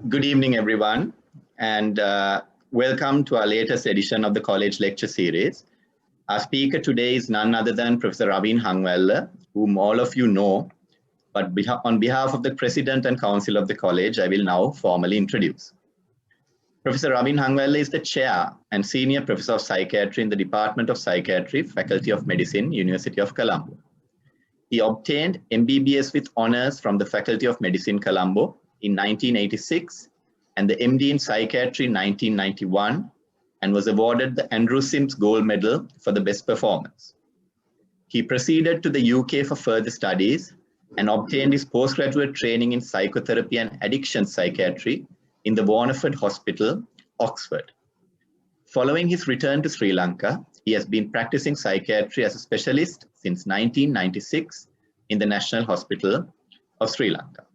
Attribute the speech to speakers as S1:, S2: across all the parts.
S1: Good evening, everyone, and welcome to our latest edition of the College Lecture Series. Our speaker today is none other than Professor Rabin Hanwell, whom all of you know, but on behalf of the President and Council of the College, I will now formally introduce. Professor Rabin Hanwell is the Chair and Senior Professor of Psychiatry in the Department of Psychiatry, Faculty of Medicine, University of Colombo. He obtained MBBS with honors from the Faculty of Medicine, Colombo in 1986 and the MD in Psychiatry in 1991 and was awarded the Andrew Sims Gold Medal for the best performance. He proceeded to the UK for further studies and obtained his postgraduate training in psychotherapy and addiction psychiatry in the Warneford Hospital, Oxford. Following his return to Sri Lanka, he has been practicing psychiatry as a specialist since 1996 in the National Hospital of Sri Lanka.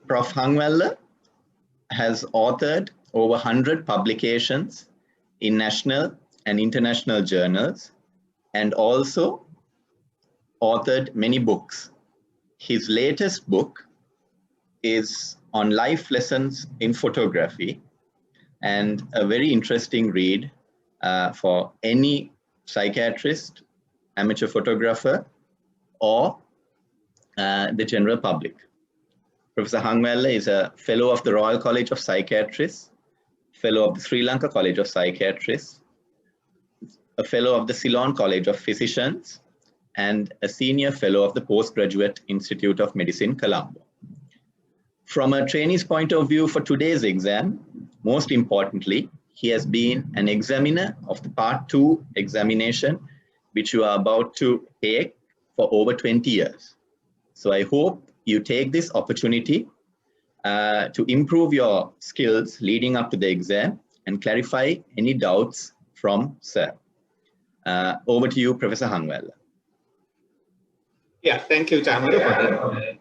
S1: Prof. Hanwell has authored over 100 publications in national and international journals and also authored many books. His latest book is on life lessons in photography and a very interesting read for any psychiatrist, amateur photographer, or the general public. Professor Hanwell is a fellow of the Royal College of Psychiatrists, fellow of the Sri Lanka College of Psychiatrists, a fellow of the Ceylon College of Physicians, and a senior fellow of the Postgraduate Institute of Medicine, Colombo. From a trainee's point of view for today's exam, most importantly, he has been an examiner of the Part 2 examination, which you are about to take for over 20 years. So I hope you take this opportunity to improve your skills leading up to the exam and clarify any doubts from sir. Over to you, Professor Hanwell.
S2: Yeah, thank you, Chamara, for the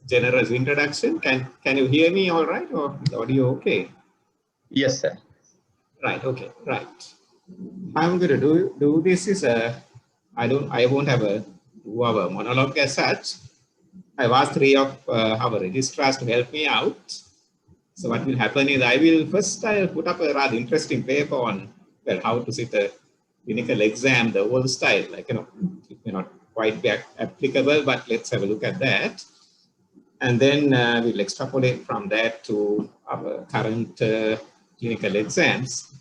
S2: generous introduction. Can you hear me all right, or is the audio okay?
S1: Yes, sir.
S2: Right, okay, right. I'm going to do this is I won't have a 2-hour monologue as such. I've asked 3 of our registrars to help me out. So what will happen is I'll put up a rather interesting paper on how to sit a clinical exam, the old style, it may not quite be applicable, but let's have a look at that. And then we'll extrapolate from that to our current clinical exams.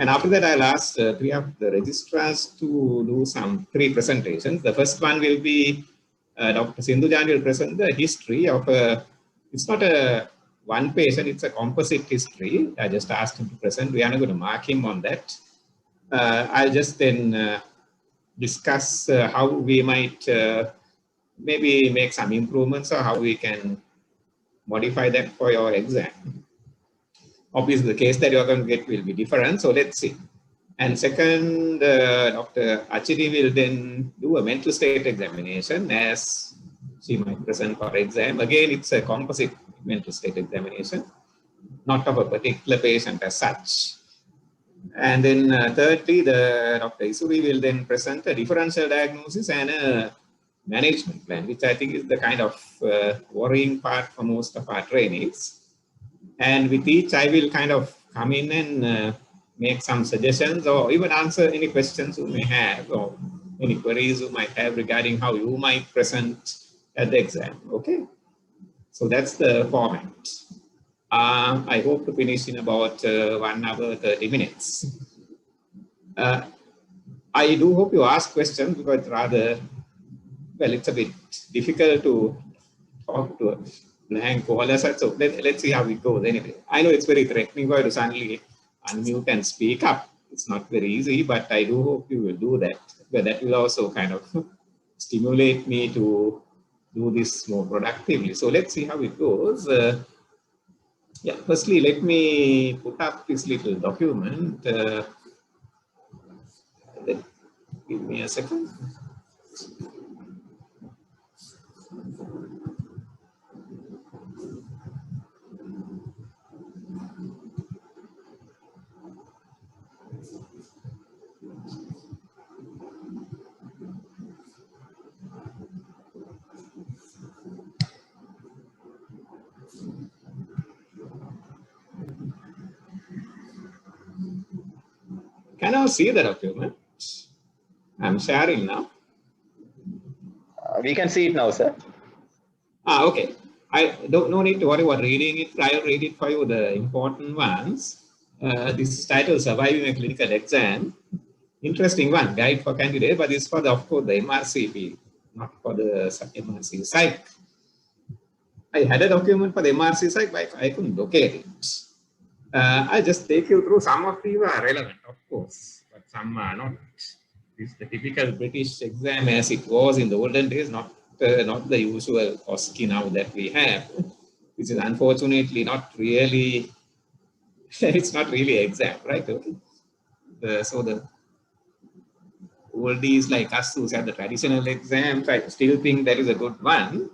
S2: And after that, I'll ask 3 of the registrars to do 3 presentations. The first one will be Dr. Sindhujan will present the history of it's not a one patient, it's a composite history. I just asked him to present. We are not going to mark him on that. I'll just then discuss how we might maybe make some improvements or how we can modify that for your exam. Obviously, the case that you're going to get will be different, so let's see. And second, Dr. Achiri will then do a mental state examination as she might present for exam. Again, it's a composite mental state examination, not of a particular patient as such. And then thirdly, Dr. Isuri will then present a differential diagnosis and a management plan, which I think is the kind of worrying part for most of our trainees. And with each, I will kind of come in and make some suggestions or even answer any questions you may have or any queries you might have regarding how you might present at the exam. Okay, so that's the format. I hope to finish in about 1 hour 30 minutes. I do hope you ask questions because rather, well, it's a bit difficult to talk to a blank wall as such. So let's see how it goes anyway. I know it's very threatening to suddenly unmute and speak up. It's not very easy, but I do hope you will do that. But that will also kind of stimulate me to do this more productively. So let's see how it goes. Yeah, firstly, let me put up this little document. Give me a second. Can I see the document? I'm sharing now.
S1: We can see it now, sir.
S2: Okay. I don't no need to worry about reading it. I'll read it for you, the important ones. This is titled Surviving a Clinical Exam. Interesting one, guide for candidate, but it's for the, of course, the MRCP, not for the MRC Psych. I had a document for the MRC Psych, but I couldn't locate it. I'll just take you through. Some of these are relevant, of course, but some are not. This is the typical British exam as it was in the olden days, not the usual OSCE now that we have, which is unfortunately not really, it's not really exam, right? Okay. So the oldies like us who have the traditional exams, I still think that is a good one.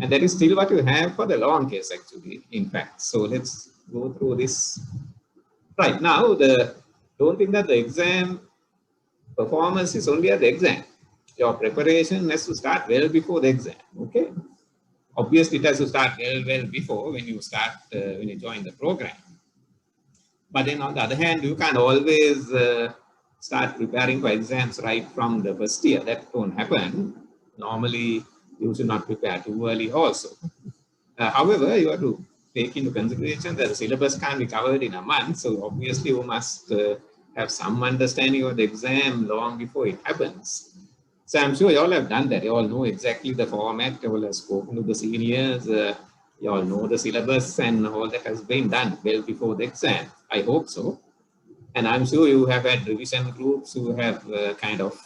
S2: And that is still what you have for the long case, actually, in fact. So let's go through this. Right now, don't think that the exam performance is only at the exam. Your preparation has to start well before the exam, okay? Obviously, it has to start well before when you start, when you join the program. But then on the other hand, you can't always start preparing for exams right from the first year. That won't happen. Normally, you should not prepare too early also. However, you have to take into consideration that the syllabus can't be covered in a month. So obviously, you must have some understanding of the exam long before it happens. So I'm sure you all have done that. You all know exactly the format. You all have spoken to the seniors. You all know the syllabus and all that has been done well before the exam. I hope so. And I'm sure you have had revision groups who have kind of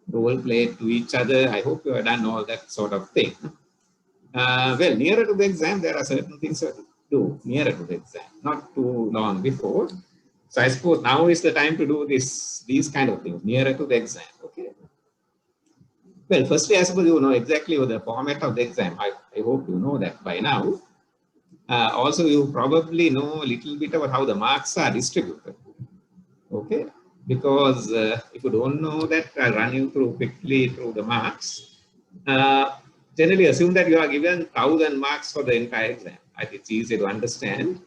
S2: role played to each other. I hope you have done all that sort of thing. Well, nearer to the exam, there are certain things to do nearer to the exam, not too long before. So I suppose now is the time to do these kind of things nearer to the exam. Okay. Well, firstly, I suppose you know exactly what the format of the exam. I hope you know that by now. Also, you probably know a little bit about how the marks are distributed. Okay, because if you don't know that, I'll run you through quickly through the marks. Generally, assume that you are given 1,000 marks for the entire exam. I think it's easy to understand.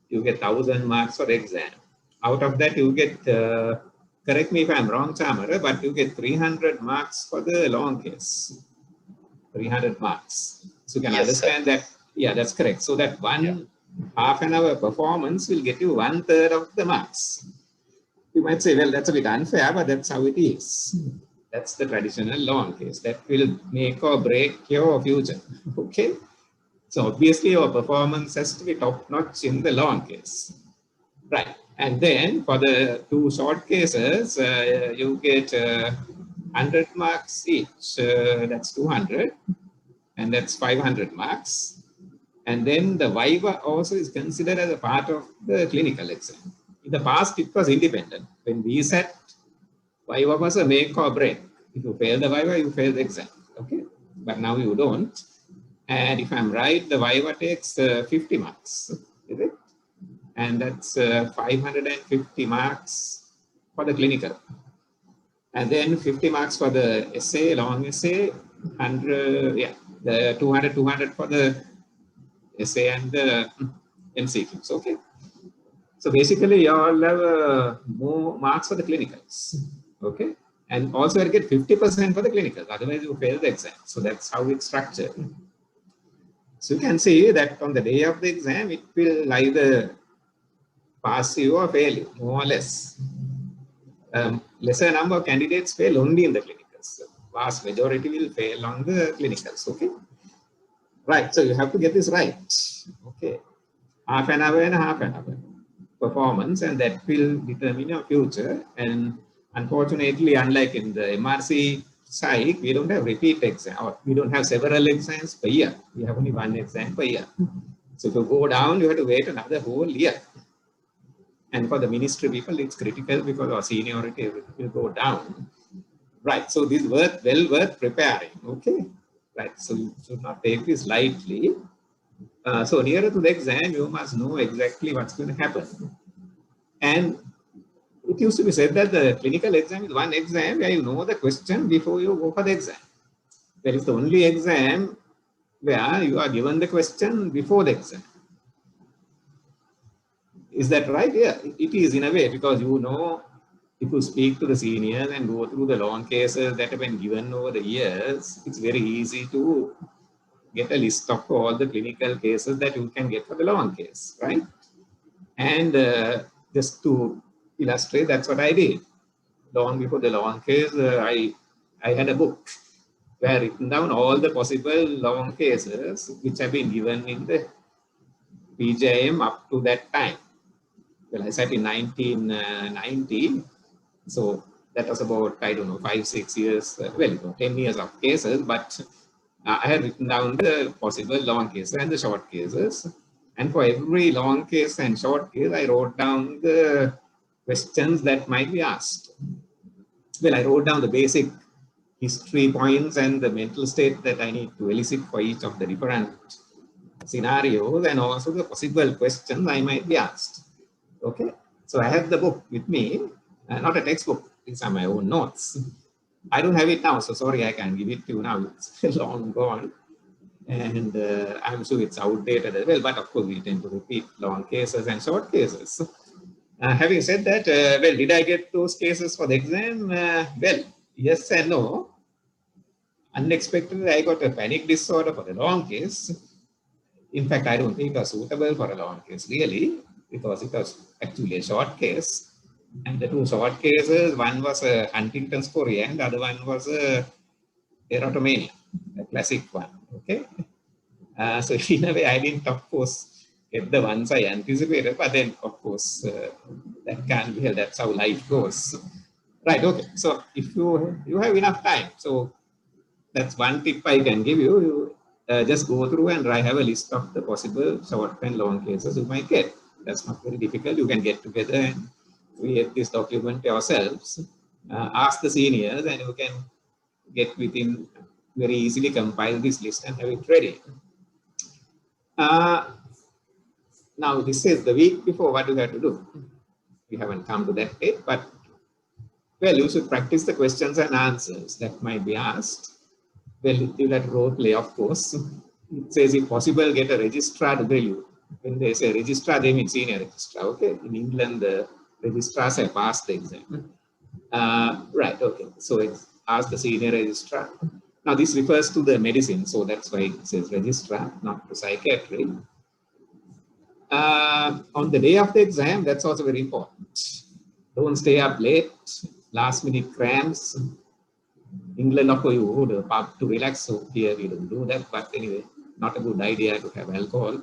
S2: You get 1,000 marks for the exam. Out of that, you get, correct me if I'm wrong, Chamara, but you get 300 marks for the long case. 300 marks. So you can understand that. Yeah, that's correct. So that half an hour performance will get you 1/3 of the marks. You might say, well, that's a bit unfair, but that's how it is. That's the traditional long case. That will make or break your future. Okay. So obviously your performance has to be top notch in the long case. Right. And then for the two short cases, you get 100 marks each. That's 200. And that's 500 marks. And then the Viva also is considered as a part of the clinical exam. In the past, it was independent. When we said Viva was a make or break. If you fail the Viva, you fail the exam. Okay. But now you don't. And if I'm right, the Viva takes 50 marks. Is it? And that's 550 marks for the clinical. And then 50 marks for the essay, long essay, 100, the 200 for the essay and the MCQs. Okay. So basically, you all have more marks for the clinicals. Okay. And also you get 50% for the clinicals. Otherwise, you fail the exam. So that's how it's structured. So you can see that on the day of the exam, it will either pass you or fail you, more or less. Lesser number of candidates fail only in the clinicals. The vast majority will fail on the clinicals. Okay. Right. So you have to get this right. Okay. Half an hour and half an hour performance, and that will determine your future. And unfortunately, unlike in the MRC Psych, we don't have repeat exam, or we don't have several exams per year. We have only one exam per year. So to go down, you have to wait another whole year. And for the ministry people, it's critical because our seniority will go down. Right. So this is well worth preparing. Okay. Right. So you should not take this lightly. So nearer to the exam, you must know exactly what's going to happen. And it used to be said that the clinical exam is one exam where you know the question before you go for the exam. That is the only exam where you are given the question before the exam. Is that right? Yeah, it is in a way, because you know if you speak to the seniors and go through the long cases that have been given over the years, it's very easy to get a list of all the clinical cases that you can get for the long case, right? And just to illustrate, that's what I did. Long before the long case, I had a book where I written down all the possible long cases which have been given in the PJM up to that time. Well, I said in 1990, so that was about, I don't know, 5-6 years, 10 years of cases, but I had written down the possible long cases and the short cases. And for every long case and short case, I wrote down the questions that might be asked. Well, I wrote down the basic history points and the mental state that I need to elicit for each of the different scenarios, and also the possible questions I might be asked. Okay, so I have the book with me, not a textbook, these are my own notes. I don't have it now, so sorry, I can't give it to you now, it's long gone. And I'm sure it's outdated as well, but of course we tend to repeat long cases and short cases. Having said that, well, did I get those cases for the exam? Well, yes and no. Unexpectedly, I got a panic disorder for the long case. In fact, I don't think it was suitable for a long case, really, because it was actually a short case. And the two short cases, one was a Huntington's chorea and the other one was a erotomania, a classic one, okay? So in a way, I didn't, of course, get the ones I anticipated, but then, of course, that can't be held. That's how life goes. Right, okay. So if you have enough time, so that's one tip I can give you. You just go through and have a list of the possible short and long cases you might get. That's not very difficult. You can get together and create this document yourselves. Ask the seniors and you can get within very easily compile this list and have it ready. Now this is the week before. What do you have to do? We haven't come to that date, but well, you should practice the questions and answers that might be asked. Well, you have to role play, of course. It says, if possible, get a registrar to bill you. When they say registrar, they mean senior registrar. Okay, in England, the registrars have passed the exam. Right, okay. So it's ask the senior registrar. Now this refers to the medicine, so that's why it says registrar, not to psychiatry. On the day of the exam, that's also very important. Don't stay up late, last minute cramps. England, of course, you go to the pub to relax, so here we don't do that, but anyway, not a good idea to have alcohol.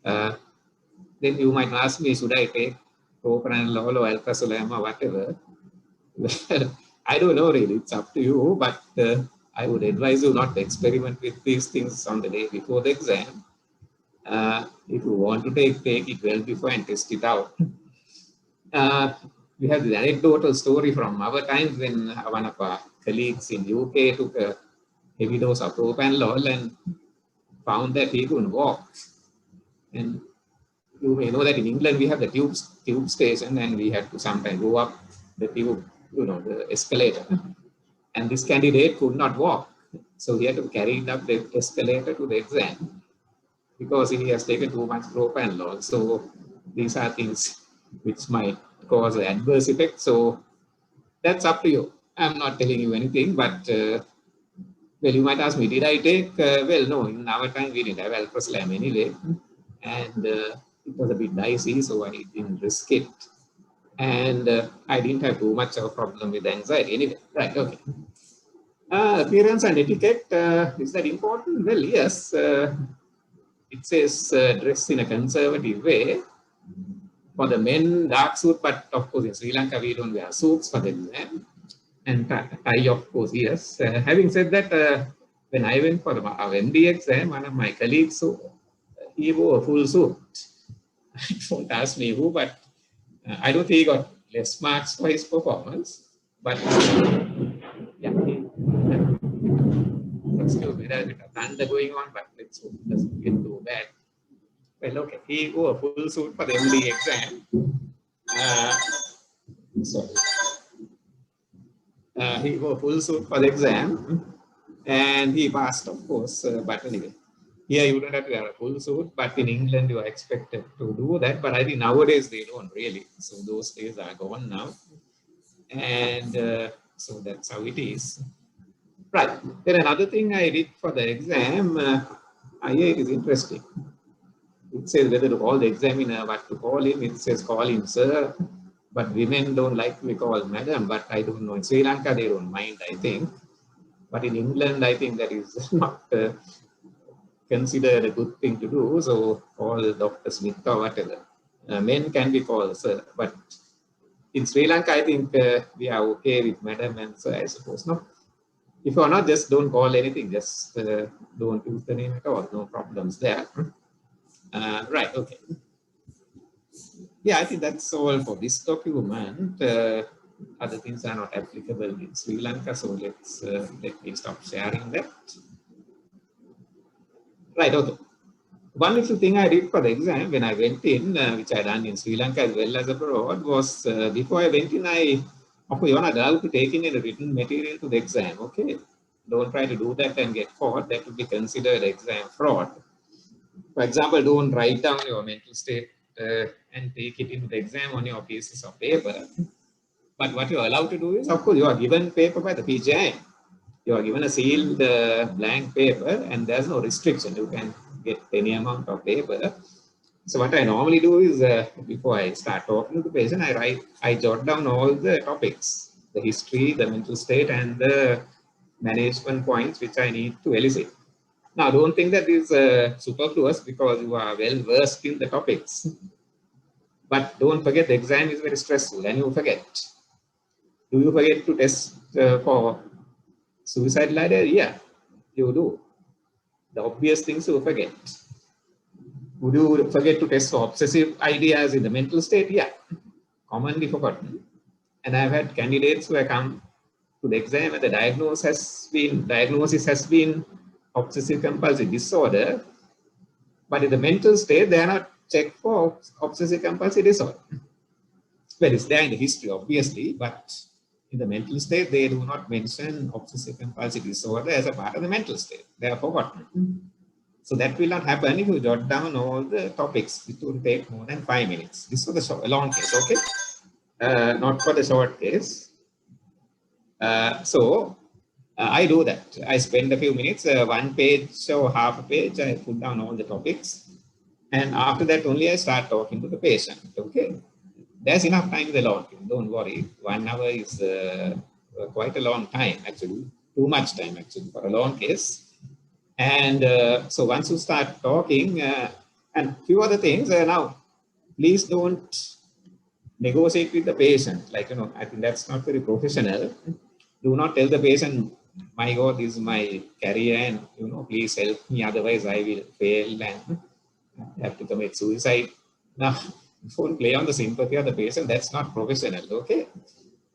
S2: Then you might ask me, should I take propranolol or alprazolam or whatever? Well, I don't know really, it's up to you, but I would advise you not to experiment with these things on the day before the exam. If you want to take it well before and test it out. We have the anecdotal story from our times when one of our colleagues in UK took a heavy dose of propranolol and found that he couldn't walk. And you may know that in England we have the tube station, and we had to sometimes go up the tube, the escalator. And this candidate could not walk, so he had to carry it up the escalator to the exam because he has taken too much propranolol. So these are things which might cause an adverse effect. So that's up to you. I'm not telling you anything, but well, you might ask me, did I take? Well, no, in our time we didn't have alprazolam anyway, and it was a bit dicey, so I didn't risk it. And I didn't have too much of a problem with anxiety anyway. Right, okay. Appearance and etiquette, is that important? Well, yes. It says dress in a conservative way. For the men, dark suit, but of course in Sri Lanka we don't wear suits for the exam. And tie, of course, yes. Having said that, when I went for our MD exam, one of my colleagues, he wore a full suit. Don't ask me who, but I don't think he got less marks for his performance. But yeah, excuse me, there's a bit of thunder going on, but let's hope it doesn't get too bad. Well, okay, he wore a full suit for the MD exam. Sorry. He wore a full suit for the exam, and he passed, of course. But anyway, here you don't have to wear a full suit, but in England you are expected to do that. But I think nowadays they don't really. So those days are gone now. And so that's how it is. Right. Then another thing I did for the exam, here it is interesting. It says whether to call the examiner, what to call him. It says call him sir, but women don't like to be called madam. But I don't know. In Sri Lanka, they don't mind, I think. But in England, I think that is not considered a good thing to do. So call Dr. Smith or whatever. Men can be called sir, but in Sri Lanka, I think we are okay with madam and sir, I suppose. No. If you are not, just don't call anything. Just don't use the name at all. No problems there. Right. Okay. Yeah, I think that's all for this document. Other things are not applicable in Sri Lanka, so let me stop sharing that. Right. Okay. One little thing I did for the exam when I went in, which I done in Sri Lanka as well as abroad, was before I went in, you're not allowed to take in any written material to the exam. Okay. Don't try to do that and get caught. That would be considered exam fraud. For example, don't write down your mental state and take it into the exam on your pieces of paper. But what you're allowed to do is, of course, you are given paper by the PGI. You are given a sealed blank paper, and there's no restriction. You can get any amount of paper. So what I normally do is, before I start talking to the patient, I jot down all the topics, the history, the mental state, and the management points which I need to elicit. Now, don't think that is superfluous because you are well versed in the topics. But don't forget, the exam is very stressful and you forget. Do you forget to test for suicidal idea? Yeah, you do. The obvious things you forget. Would you forget to test for obsessive ideas in the mental state? Yeah, commonly forgotten. And I've had candidates who have come to the exam and the diagnosis has been obsessive compulsive disorder. But in the mental state, they are not checked for obsessive compulsive disorder. Well, it's there in the history, obviously, but in the mental state, they do not mention obsessive compulsive disorder as a part of the mental state. They are forgotten. So that will not happen if you jot down all the topics. It will take more than 5 minutes. This was the long case, okay? Not for the short case. I do that. I spend a few minutes, 1 page or half a page, I put down all the topics. And after that only I start talking to the patient, okay? There's enough time in the long case, don't worry. 1 hour is quite a long time, actually. Too much time, actually, for a long case. And so once you start talking, and few other things, now, please don't negotiate with the patient. Like, I think that's not very professional. Do not tell the patient, my God, this is my career and, please help me, otherwise I will fail and have to commit suicide. Now, don't play on the sympathy of the patient. That's not professional, okay?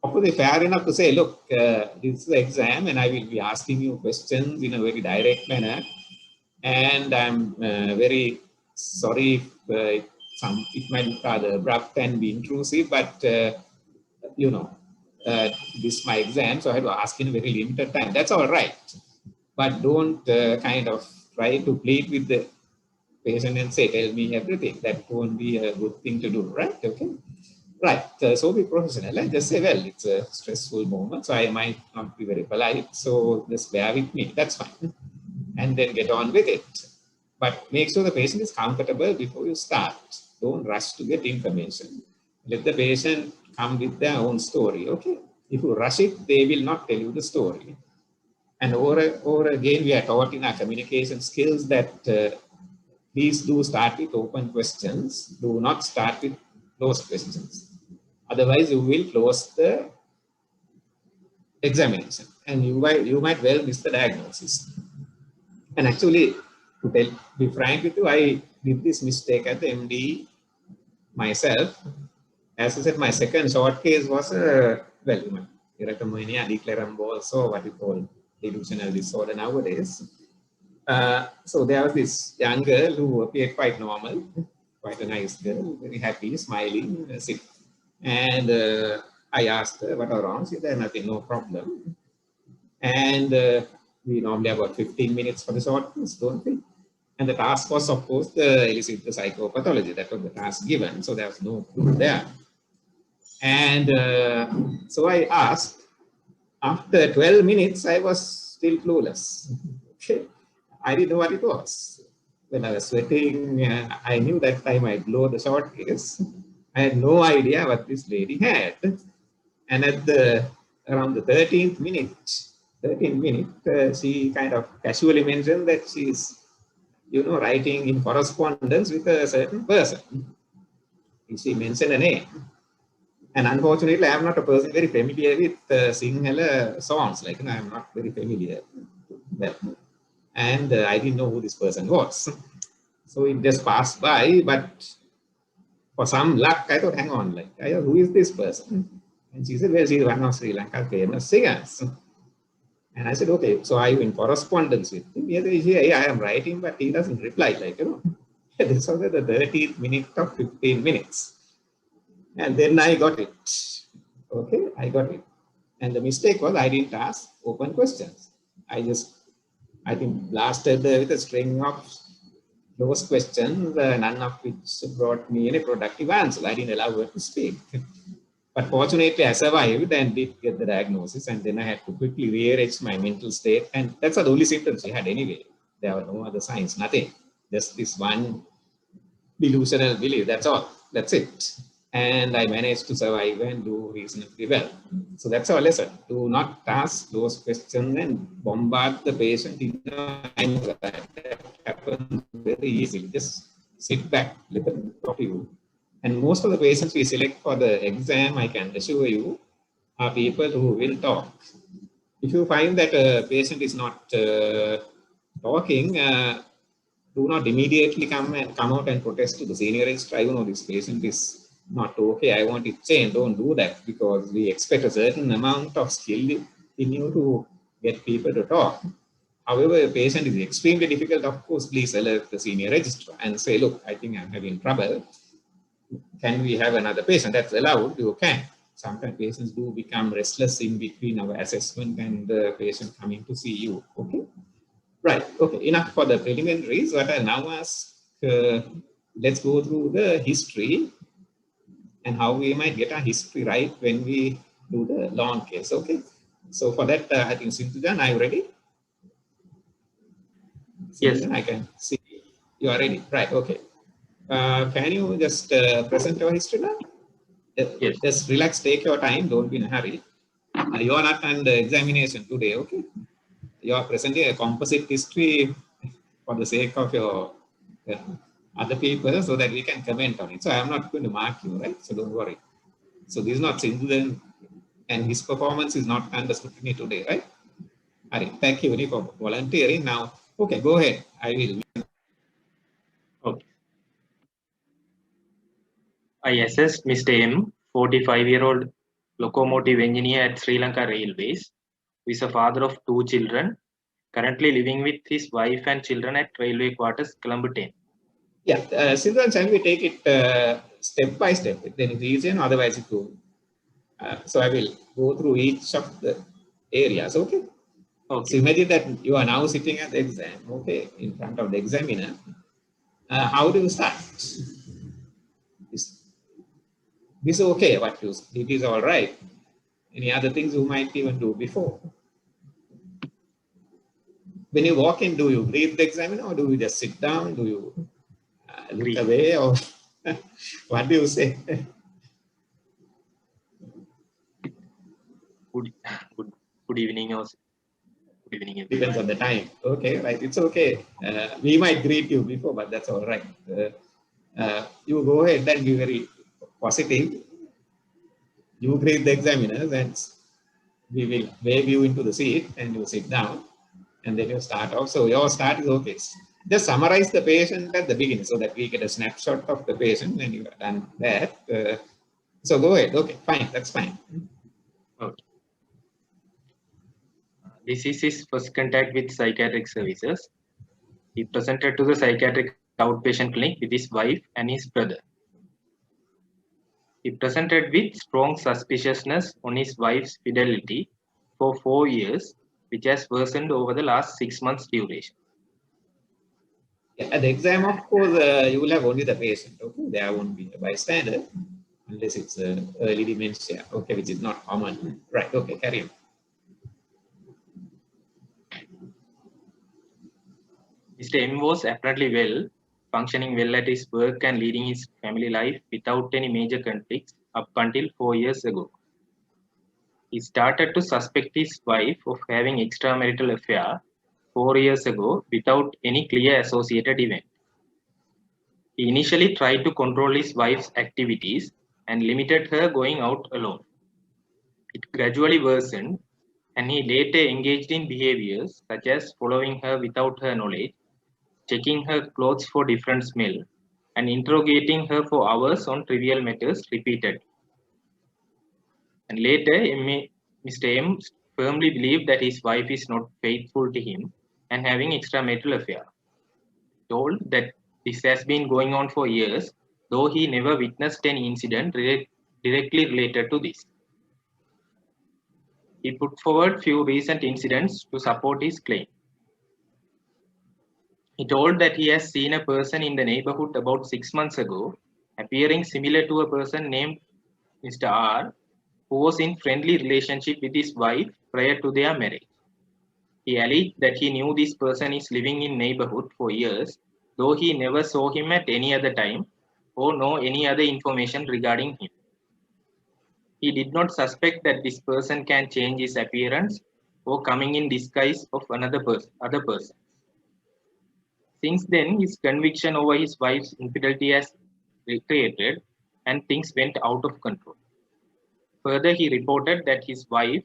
S2: Of course, fair enough to say, look, this is the exam and I will be asking you questions in a very direct manner. And I'm very sorry if it might be rather abrupt and be intrusive, but, this is my exam, so I have to ask in a very limited time. That's all right. But don't kind of try to plead with the patient and say, tell me everything. That won't be a good thing to do, right? Okay. Right. So be professional and just say, well, it's a stressful moment, so I might not be very polite. So just bear with me. That's fine. And then get on with it. But make sure the patient is comfortable before you start. Don't rush to get information. Let the patient come with their own story, okay? If you rush it, they will not tell you the story. And over again, we are taught in our communication skills that please do start with open questions. Do not start with closed questions. Otherwise, you will close the examination and you might well miss the diagnosis. And actually, to be frank with you, I did this mistake at the MD myself. As I said, my second short case was erythromania declarant also what we call delusional disorder nowadays. So there was this young girl who appeared quite normal, quite a nice girl, very happy, smiling, sick. And I asked her, what are wrong? She said, nothing, no problem. And we normally have about 15 minutes for the short case, don't we? And the task was, of course, to elicit the psychopathology. That was the task given. So there was no clue there. And so I asked, after 12 minutes, I was still clueless. Okay. I didn't know what it was. When I was sweating, I knew that time I'd blow the short case. I had no idea what this lady had. And at the around the 13th minute, she kind of casually mentioned that she's, writing in correspondence with a certain person. She mentioned a name. And unfortunately, I am not a person very familiar with Sinhala songs. Like, I am not very familiar with them. And I didn't know who this person was. So it just passed by, but for some luck, I thought, hang on, like, who is this person? And she said, well, she's one of Sri Lanka's famous singers. And I said, okay, so are you in correspondence with him? Yeah, I am writing, but he doesn't reply, like, This was at the 13th minute of 15 minutes. And then I got it. Okay, I got it. And the mistake was I didn't ask open questions. I think, blasted with a string of those questions, none of which brought me any productive answer. I didn't allow her to speak. But fortunately, I survived and did get the diagnosis. And then I had to quickly rearrange my mental state. And that's the only symptoms she had anyway. There were no other signs, nothing. Just this one delusional belief. That's all. That's it. And I managed to survive and do reasonably well. So that's our lesson. Do not ask those questions and bombard the patient in that happens very easily. Just sit back, let them talk to you. And most of the patients we select for the exam, I can assure you, are people who will talk. If you find that a patient is not talking, do not immediately come out and protest to the senior registrar. This patient is not okay. I want it changed. Don't do that, because we expect a certain amount of skill in you to get people to talk. However, a patient is extremely difficult. Of course, please alert the senior registrar and say, look, I think I'm having trouble. Can we have another patient? That's allowed. You can. Sometimes patients do become restless in between our assessment and the patient coming to see you. Okay. Right. Okay. Enough for the preliminaries. What I now ask, let's go through the history and how we might get our history right when we do the long case. Okay. So for that, I think Sindhujan, are you ready?
S3: Yes.
S2: I can see you are ready. Right. Okay. Can you just present your history now?
S3: Yes.
S2: Just relax. Take your time. Don't be in a hurry. You are not under examination today. Okay. You are presenting a composite history for the sake of your other people, so that we can comment on it. So I am not going to mark you, right? So don't worry. So this is not Sindhujan, and his performance is not under scrutiny today, right? All right. Thank you for volunteering. Now, okay, go ahead. I will.
S3: Okay. I assessed Mr. M, 45-year-old locomotive engineer at Sri Lanka Railways, who is a father of 2 children, currently living with his wife and children at Railway Quarters, Colombo 10.
S2: Yeah, Sindhujan, shall we take it step by step? Then it's easier, otherwise it will. So I will go through each of the areas, okay?
S3: Okay.
S2: So imagine that you are now sitting at the exam, okay, in front of the examiner. How do you start? This is okay, what you did is all right. Any other things you might even do before? When you walk in, do you greet the examiner, or do you just sit down? Do you look away, or what do you say?
S3: Good evening, or good evening.
S2: Depends on the time. Okay, right. It's okay. We might greet you before, but that's all right. You go ahead and be very positive. You greet the examiners, and we will wave you into the seat, and you sit down, and then you start off. So your start is okay. Just summarize the patient at the beginning so that we get a snapshot of the patient when you have done that. So go ahead. Okay, fine. That's fine.
S3: Okay. This is his first contact with psychiatric services. He presented to the psychiatric outpatient clinic with his wife and his brother. He presented with strong suspiciousness on his wife's fidelity for 4 years, which has worsened over the last 6 months duration.
S2: At the exam, of course, you will have only the patient. Okay, there won't be a bystander. unless it's early dementia, okay, which is not common. Right, okay, carry on.
S3: Mr. M was apparently well, functioning well at his work and leading his family life without any major conflicts up until 4 years ago. He started to suspect his wife of having extramarital affair 4 years ago without any clear associated event. He initially tried to control his wife's activities and limited her going out alone. It gradually worsened, and he later engaged in behaviors such as following her without her knowledge, checking her clothes for different smell, and interrogating her for hours on trivial matters repeatedly. And later, Mr. M firmly believed that his wife is not faithful to him and having extramarital affair. Told that this has been going on for years, though he never witnessed any incident directly related to this. He put forward few recent incidents to support his claim. He told that he has seen a person in the neighborhood about 6 months ago, appearing similar to a person named Mr. R, who was in friendly relationship with his wife prior to their marriage. He alleged that he knew this person is living in neighborhood for years, though he never saw him at any other time or know any other information regarding him. He did not suspect that this person can change his appearance or coming in disguise of other person. Since then, his conviction over his wife's infidelity has recreated and things went out of control. Further, he reported that his wife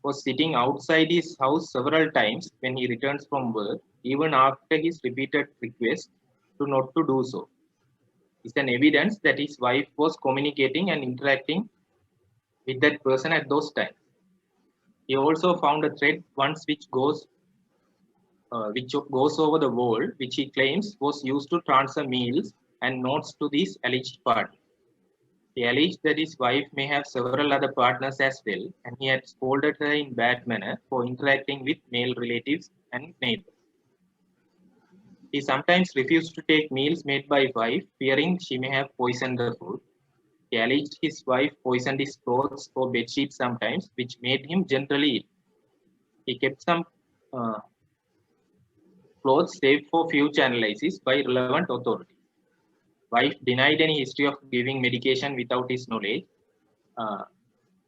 S3: was sitting outside his house several times when he returns from work, even after his repeated request to not to do so. It's an evidence that his wife was communicating and interacting with that person at those times. He also found a thread once which goes over the wall, which he claims was used to transfer meals and notes to this alleged partner. He alleged that his wife may have several other partners as well, and he had scolded her in bad manner for interacting with male relatives and neighbors. He sometimes refused to take meals made by his wife, fearing she may have poisoned the food. He alleged his wife poisoned his clothes or bedsheets sometimes, which made him generally ill. He kept some clothes saved for future analysis by relevant authorities. Wife denied any history of giving medication without his knowledge,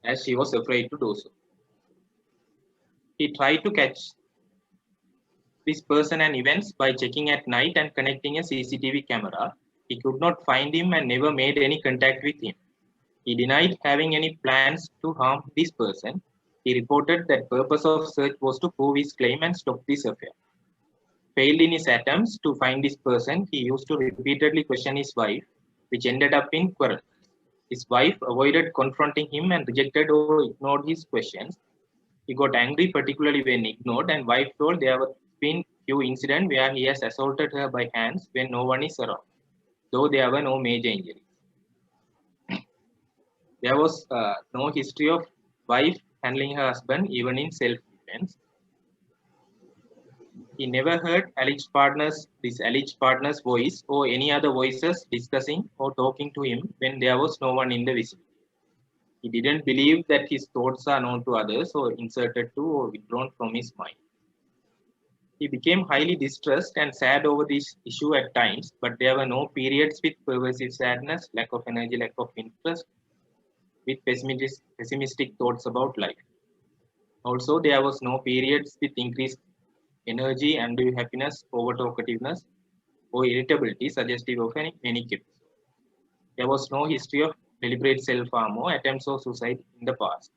S3: as she was afraid to do so. He tried to catch this person and events by checking at night and connecting a CCTV camera. He could not find him and never made any contact with him. He denied having any plans to harm this person. He reported that purpose of search was to prove his claim and stop this affair. Failed in his attempts to find this person, he used to repeatedly question his wife, which ended up in quarrels. His wife avoided confronting him and rejected or ignored his questions. He got angry, particularly when ignored, and wife told there have been few incidents where he has assaulted her by hands when no one is around, though there were no major injuries. There was no history of wife handling her husband, even in self-defense. He never heard this alleged partner's voice or any other voices discussing or talking to him when there was no one in the vicinity. He didn't believe that his thoughts are known to others or inserted to or withdrawn from his mind. He became highly distressed and sad over this issue at times, but there were no periods with pervasive sadness, lack of energy, lack of interest, with pessimistic thoughts about life. Also, there was no periods with increased energy, undue happiness, over-talkativeness, or irritability suggestive of any manic episode. There was no history of deliberate self-harm or attempts of suicide in the past.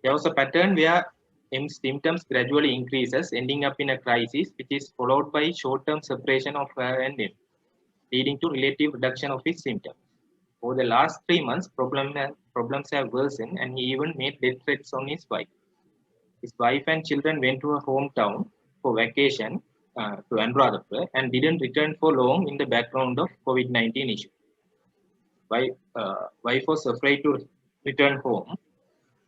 S3: There was a pattern where M's symptoms gradually increases, ending up in a crisis, which is followed by short-term separation of her and M, leading to relative reduction of his symptoms. Over the last 3 months, problems have worsened, and he even made death threats on his wife. His wife and children went to her hometown for vacation to Anuradhapura and didn't return for long in the background of COVID-19 issue. Wife was afraid to return home.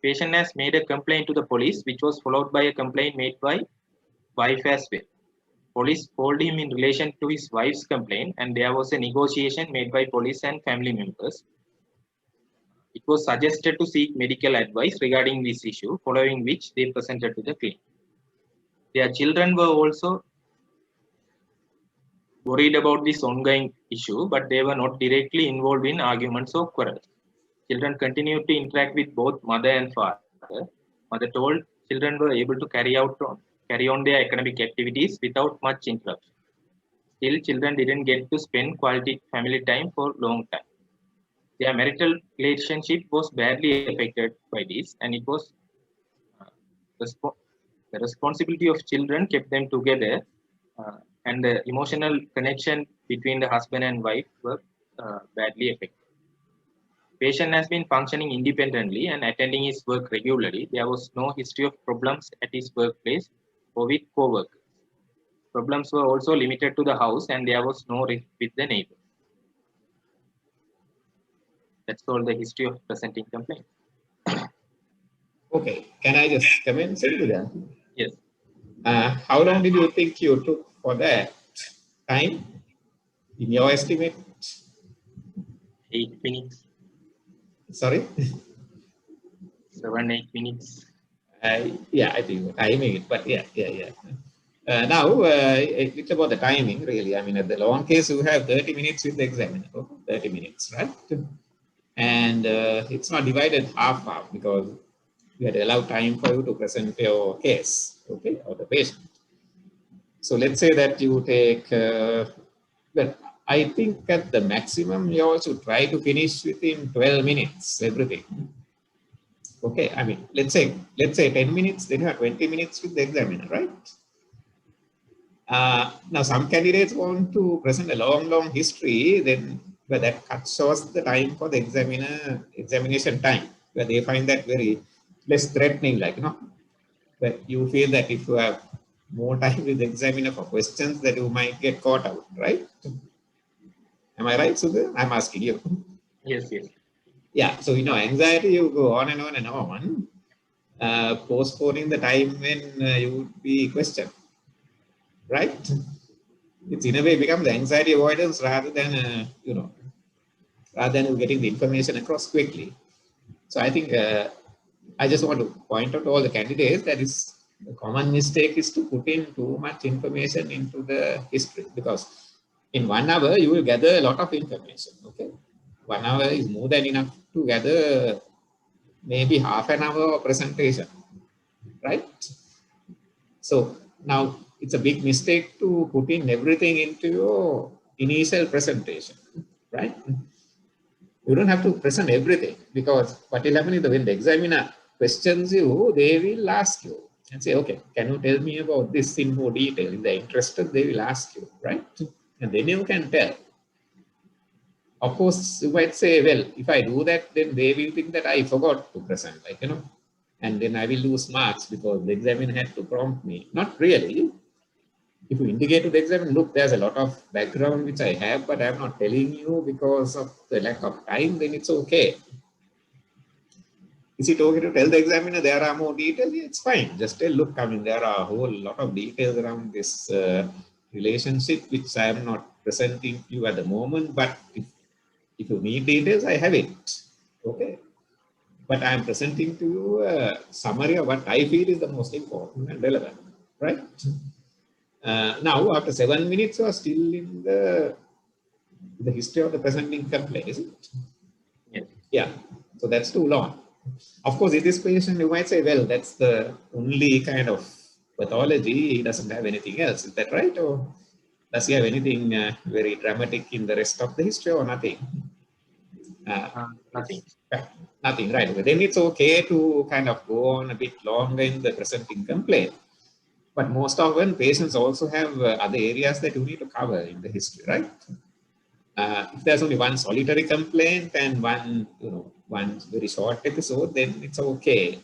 S3: Patient has made a complaint to the police, which was followed by a complaint made by wife as well. Police called him in relation to his wife's complaint, and there was a negotiation made by police and family members. It was suggested to seek medical advice regarding this issue, following which they presented to the clinic. Their children were also worried about this ongoing issue, but they were not directly involved in arguments or quarrels. Children continued to interact with both mother and father. Mother told children were able to carry on their academic activities without much interruption. Still, children didn't get to spend quality family time for a long time. Their marital relationship was badly affected by this, and it was uh, the responsibility of children kept them together, and the emotional connection between the husband and wife were badly affected. Patient has been functioning independently and attending his work regularly. There was no history of problems at his workplace or with co-workers. Problems were also limited to the house, and there was no rift with the neighbors. That's all the history of presenting complaint.
S2: Okay, can I just come in into that?
S3: Yes.
S2: How long did you think you took for that time, in your estimate?
S3: 8 minutes.
S2: Sorry?
S3: 7-8 minutes.
S2: Yeah, I think timing it, but yeah. Now, it's about the timing, really. I mean, at the long case, you have 30 minutes with the examiner, 30 minutes, right? And it's not divided half because we had allowed time for you to present your case, okay, or the patient. So let's say that you take, well, I think at the maximum, you also try to finish within 12 minutes, everything. Okay, I mean, let's say 10 minutes, then you have 20 minutes with the examiner, right? Now, some candidates want to present a long history, then where that cuts short the time for the examination time, where they find that very less threatening, like, you know, but you feel that if you have more time with the examiner for questions, that you might get caught out, right? Am I right, Sudha? I'm asking you.
S3: Yes.
S2: Yeah, so, you know, anxiety, you go on and on, postponing the time when you would be questioned, right? It's in a way become the anxiety avoidance rather than, rather than getting the information across quickly. So I think I just want to point out to all the candidates that is the common mistake is to put in too much information into the history, because in 1 hour you will gather a lot of information. Okay, 1 hour is more than enough to gather maybe half an hour of presentation, right? So now it's a big mistake to put in everything into your initial presentation, right? You don't have to present everything, because what will happen is that when the examiner questions you, they will ask you and say, okay, can you tell me about this in more detail? If they're interested, they will ask you, right? And then you can tell. Of course, you might say, well, if I do that, then they will think that I forgot to present, like, you know, and then I will lose marks because the examiner had to prompt me. Not really. If you indicate to the examiner, look, there's a lot of background which I have, but I'm not telling you because of the lack of time, then it's okay. Is it okay to tell the examiner there are more details? Yeah, it's fine. Just tell, look, I mean, there are a whole lot of details around this relationship, which I am not presenting to you at the moment, but if you need details, I have it. Okay. But I am presenting to you a summary of what I feel is the most important and relevant, right? Now, after 7 minutes, you are still in the history of the presenting complaint, is it?
S3: Yes.
S2: Yeah. So that's too long. Of course, in this position, you might say, well, that's the only kind of pathology. He doesn't have anything else. Is that right? Or does he have anything very dramatic in the rest of the history, or nothing?
S3: Nothing.
S2: Nothing, right? But then it's okay to kind of go on a bit longer in the presenting complaint. But most often, patients also have other areas that you need to cover in the history, right? If there's only one solitary complaint and one very short episode, then it's okay.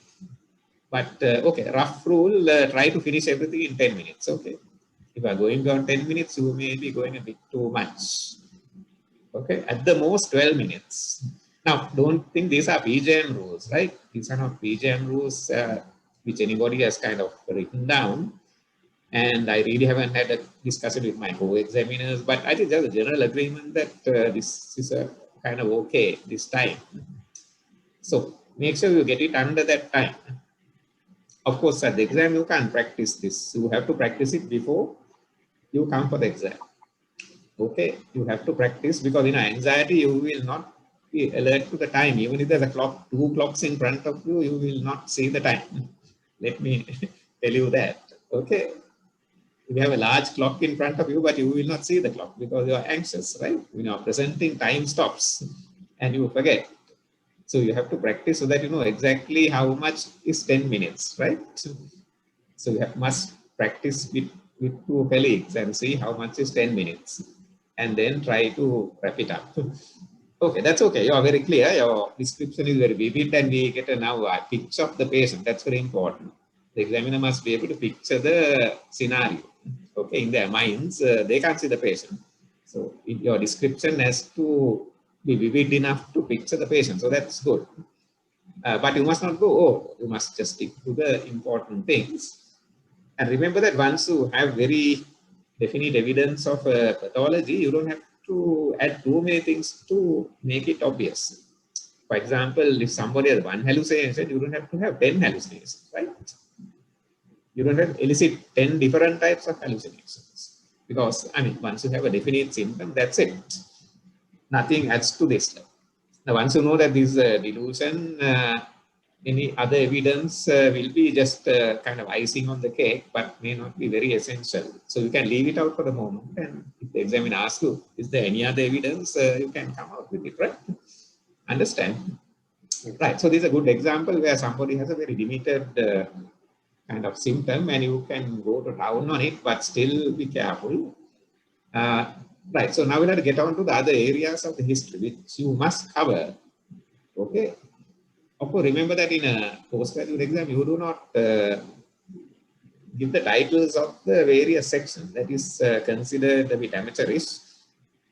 S2: But okay, rough rule, try to finish everything in 10 minutes. Okay. If you are going beyond 10 minutes, you may be going a bit too much. Okay. At the most 12 minutes. Now, don't think these are PJM rules, right? These are not PJM rules which anybody has kind of written down. And I really haven't had a discussion with my co-examiners, but I think there's a general agreement that this is a kind of okay this time. So make sure you get it under that time. Of course, at the exam, you can't practice this. You have to practice it before you come for the exam. Okay, you have to practice because in anxiety, you will not be alert to the time. Even if there's a clock, 2 clocks in front of you, you will not see the time. Let me tell you that. Okay. You have a large clock in front of you, but you will not see the clock because you are anxious, right? You know, presenting time stops and you forget. So you have to practice so that you know exactly how much is 10 minutes, right? So you must practice with 2 colleagues and see how much is 10 minutes and then try to wrap it up. Okay, that's okay. You are very clear. Your description is very vivid and we get now a picture of the patient. That's very important. The examiner must be able to picture the scenario. Okay, in their minds, they can't see the patient. So your description has to be vivid enough to picture the patient. So that's good. But you must not go, oh, you must just stick to the important things. And remember that once you have very definite evidence of pathology, you don't have to add too many things to make it obvious. For example, if somebody has 1 hallucination, you don't have to have 10 hallucinations, right? You don't have to elicit 10 different types of hallucinations. Because, I mean, once you have a definite symptom, that's it. Nothing adds to this. Now, once you know that this delusion, any other evidence will be just kind of icing on the cake, but may not be very essential. So you can leave it out for the moment. And if the examiner asks you, is there any other evidence, you can come out with it, right? Understand? Right. So this is a good example where somebody has a very limited kind of symptom and you can go to town on it, but still be careful. Right. So now we'll have to get on to the other areas of the history, which you must cover. Okay. Of course, remember that in a postgraduate exam, you do not give the titles of the various sections. That is considered a bit amateurish.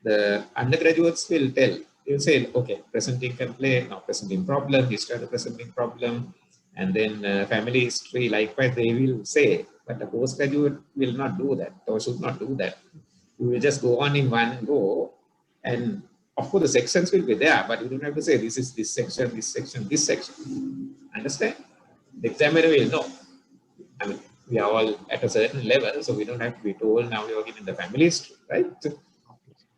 S2: The undergraduates will tell, they'll say, okay, presenting complaint, now presenting problem, history of the presenting problem, and then family history, likewise, they will say, but the postgraduate will not do that or should not do that. You will just go on in one go, and of course, the sections will be there, but you don't have to say this is this section, this section, this section. Understand? The examiner will know. I mean, we are all at a certain level, so we don't have to be told now you're in the family history, right?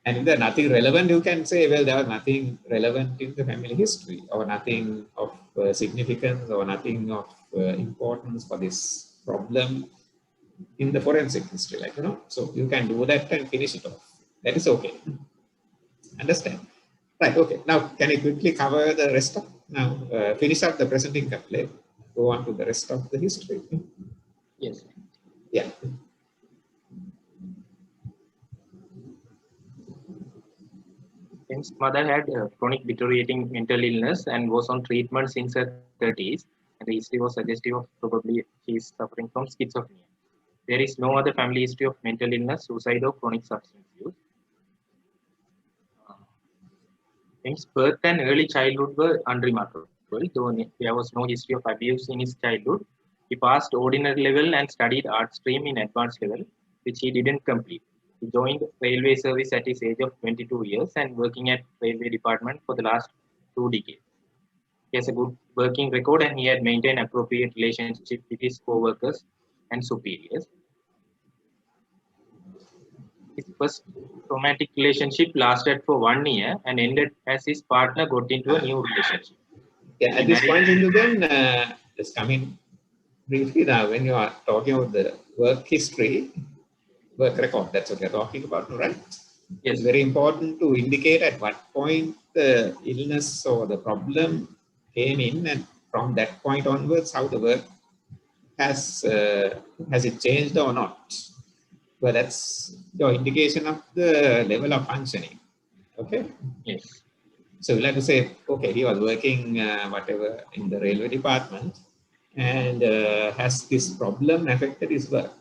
S2: And if there's nothing relevant, you can say, well, there was nothing relevant in the family history, or nothing of significance, or nothing of importance for this problem in the forensic history, like, you know. So you can do that and finish it off. That is okay. Understand? Right, okay. Now, can you quickly cover the rest of, now finish up the presenting complaint, go on to the rest of the history.
S3: Yes.
S2: Yeah.
S3: His mother had chronic deteriorating mental illness and was on treatment since her 30s. And the history was suggestive of probably she is suffering from schizophrenia. There is no other family history of mental illness, suicide, or chronic substance use. His birth and early childhood were unremarkable, though there was no history of abuse in his childhood. He passed ordinary level and studied art stream in advanced level, which he didn't complete. He joined railway service at his age of 22 years and working at railway department for the last 2 decades. He has a good working record and he had maintained appropriate relationship with his co-workers and superiors. His first romantic relationship lasted for 1 year and ended as his partner got into a new relationship.
S2: Yeah, at this point into then, just coming briefly now, when you are talking about the work history, work record, that's what you're talking about, right?
S3: Yes.
S2: It's very important to indicate at what point the illness or the problem came in, and from that point onwards, how the work has it changed or not? Well, that's your indication of the level of functioning. Okay.
S3: Yes.
S2: So we'll have to say, okay, he was working whatever in the railway department, and has this problem affected his work?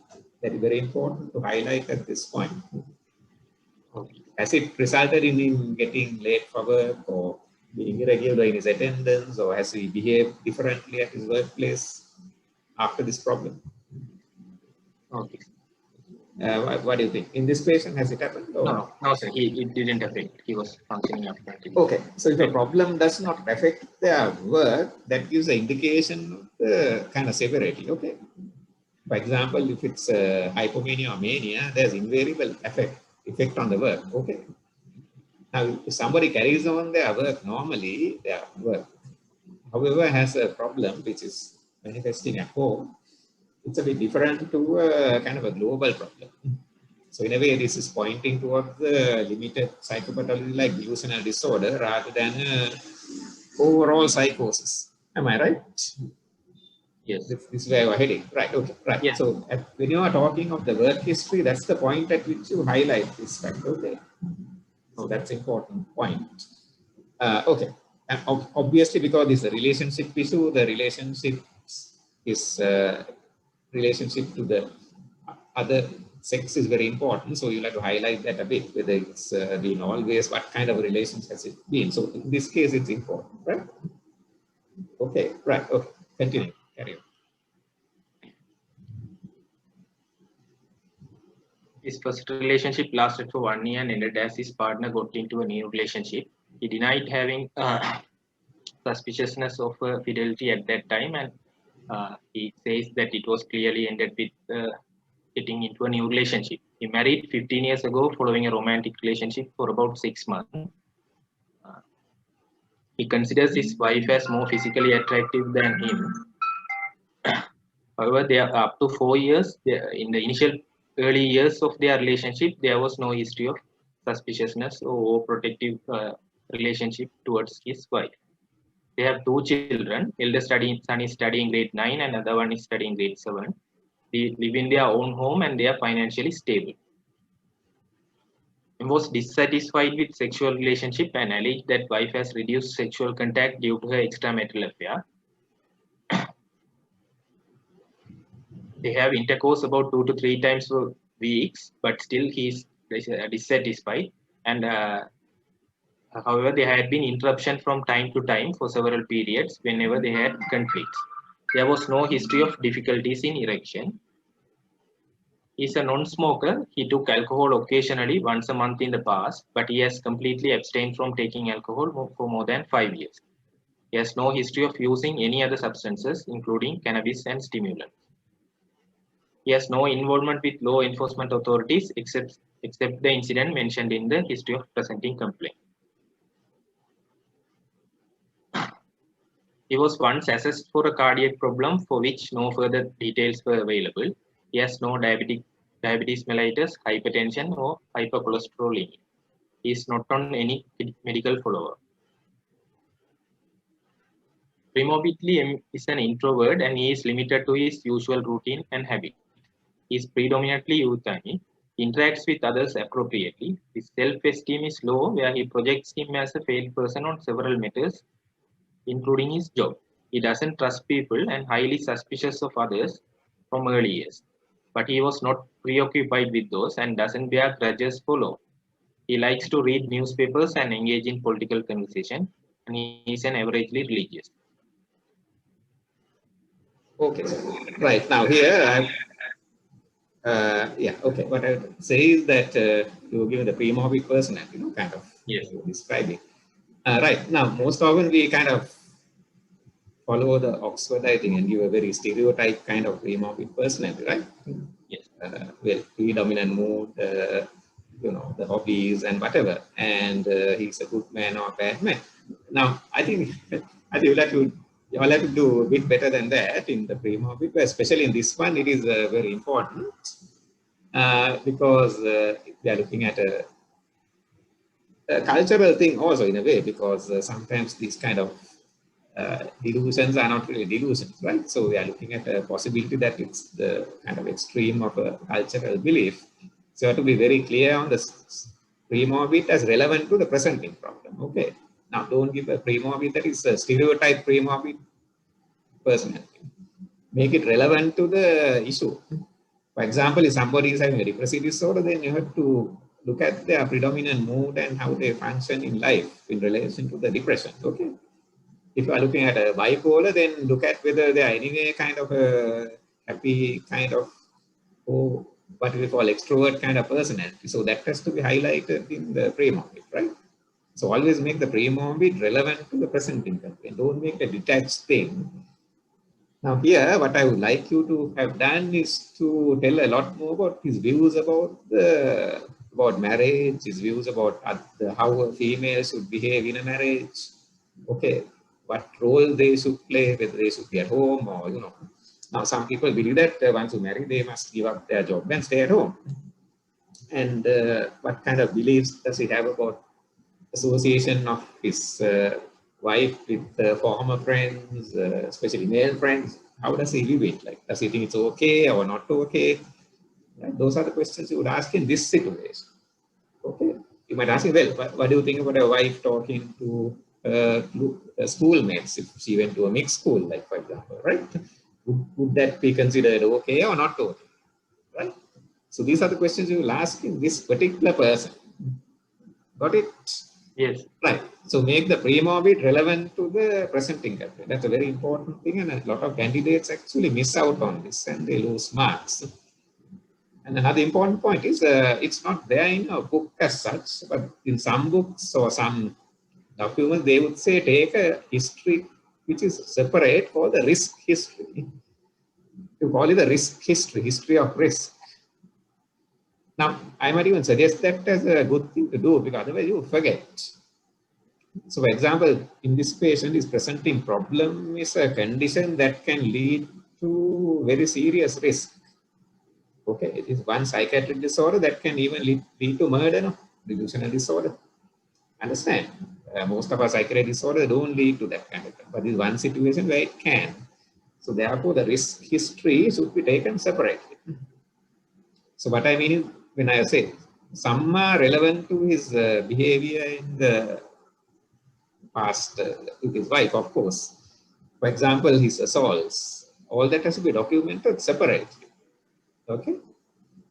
S2: That is very important to highlight at this point.
S3: Okay.
S2: Has it resulted in him getting late for work or being irregular in his attendance, or has he behaved differently at his workplace after this problem?
S3: Okay.
S2: What do you think? In this patient, has it happened? Or?
S3: No, sir. It didn't affect. He was functioning apparently.
S2: Okay, so if a problem does not affect their work, that gives an indication of the kind of severity. Okay. For example, if it's hypomania or mania, there's invariable effect on the work. Okay. Now, if somebody carries on their work normally, their work, however, has a problem which is manifesting at home, it's a bit different to a kind of a global problem. So in a way, this is pointing towards the limited psychopathology like delusional disorder rather than overall psychosis. Am I right?
S3: Yes.
S2: This is where we're heading. Right. Okay. Right.
S3: Yeah.
S2: So when you are talking of the work history, that's the point at which you highlight this fact. Okay. So that's important point. Okay. And obviously, because this is a relationship issue, the relationship is relationship to the other sex is very important. So you'll have to highlight that a bit, whether it's been always, what kind of relations has it been. So in this case, it's important, right? Okay, right. Okay, continue. Carry on.
S3: His first relationship lasted for 1 year and ended as his partner got into a new relationship. He denied having suspiciousness of fidelity at that time, and he says that it was clearly ended with getting into a new relationship. He married 15 years ago following a romantic relationship for about 6 months. He considers his wife as more physically attractive than him. However, they are up to 4 years. In the initial early years of their relationship, there was no history of suspiciousness or protective relationship towards his wife. They have 2 children. Eldest son is studying grade 9 and other one is studying grade 7. They live in their own home and they are financially stable. He was dissatisfied with sexual relationship and alleged that wife has reduced sexual contact due to her extramarital affair. They have intercourse about 2 to 3 times a week, but still he is dissatisfied. And however, there had been interruption from time to time for several periods whenever they had conflicts. There was no history of difficulties in erection. He is a non-smoker. He took alcohol occasionally once a month in the past, but he has completely abstained from taking alcohol for more than 5 years. He has no history of using any other substances, including cannabis and stimulants. He has no involvement with law enforcement authorities except the incident mentioned in the history of presenting complaint. He was once assessed for a cardiac problem for which no further details were available. He has no diabetes mellitus, hypertension, or hypercholesterolemia. He is not on any medical follow-up. Premorbidly is an introvert and he is limited to his usual routine and habit. He is predominantly euthanic. He interacts with others appropriately. His self-esteem is low, where he projects him as a failed person on several matters, including his job. He doesn't trust people and highly suspicious of others from early years. But he was not preoccupied with those and doesn't bear grudges for long. He likes to read newspapers and engage in political conversation, and he is an averagely religious.
S2: Okay, right. Now here, okay. What I would say is that you were given the premorbid personality, kind of describing. Right. Now, most often we kind of follow the Oxford, I think, and give a very stereotype kind of premorbid personality, right?
S3: Yes.
S2: Well, predominant mood, the hobbies and whatever, and he's a good man or a bad man. Now, I think you all have to do a bit better than that in the premorbid, but especially in this one, it is very important because we are looking at a cultural thing also in a way, because sometimes these kind of delusions are not really delusions, right? So we are looking at a possibility that it's the kind of extreme of a cultural belief. So you have to be very clear on the premorbid as relevant to the presenting problem. Okay. Now, don't give a premorbid that is a stereotype premorbid personality. Make it relevant to the issue. For example, if somebody is having a depressive disorder, then you have to look at their predominant mood and how they function in life in relation to the depression. Okay. If you are looking at a bipolar, then look at whether they are anyway kind of a happy kind of what we call extrovert kind of personality. So that has to be highlighted in the pre-morbid, right? So always make the pre-morbid relevant to the presenting complaint. Don't make a detached thing. Now here, what I would like you to have done is to tell a lot more about his views about marriage, his views about how a female should behave in a marriage. Okay, what role they should play, whether they should be at home or, you know. Now some people believe that once you marry, they must give up their job and stay at home. And what kind of beliefs does he have about association of his wife with former friends, especially male friends? How does he view it? Like, does he think it's okay or not okay? Right? Those are the questions you would ask in this situation. Okay, you might ask him, well, what do you think about a wife talking to schoolmates if she went to a mixed school, like, for example, right? Would that be considered okay or not okay, right? So these are the questions you will ask in this particular person. Got it?
S3: Yes.
S2: Right. So make the pre-morbid relevant to the presenting complaint. That's a very important thing, and a lot of candidates actually miss out on this and they lose marks. And another important point is it's not there in a book as such, but in some books or some documents, they would say take a history which is separate called the risk history. You call it the risk history, history of risk. Now, I might even suggest that as a good thing to do because otherwise you forget. So, for example, in this patient is presenting problem is a condition that can lead to very serious risk. Okay, it is one psychiatric disorder that can even lead to murder, no? Delusional disorder. Understand? Most of our psychiatric disorders don't lead to that kind of thing, but this is one situation where it can. So therefore, the risk history should be taken separately. So what I mean is, when I say some are relevant to his behavior in the past with his wife, of course. For example, his assaults, all that has to be documented separately. Okay?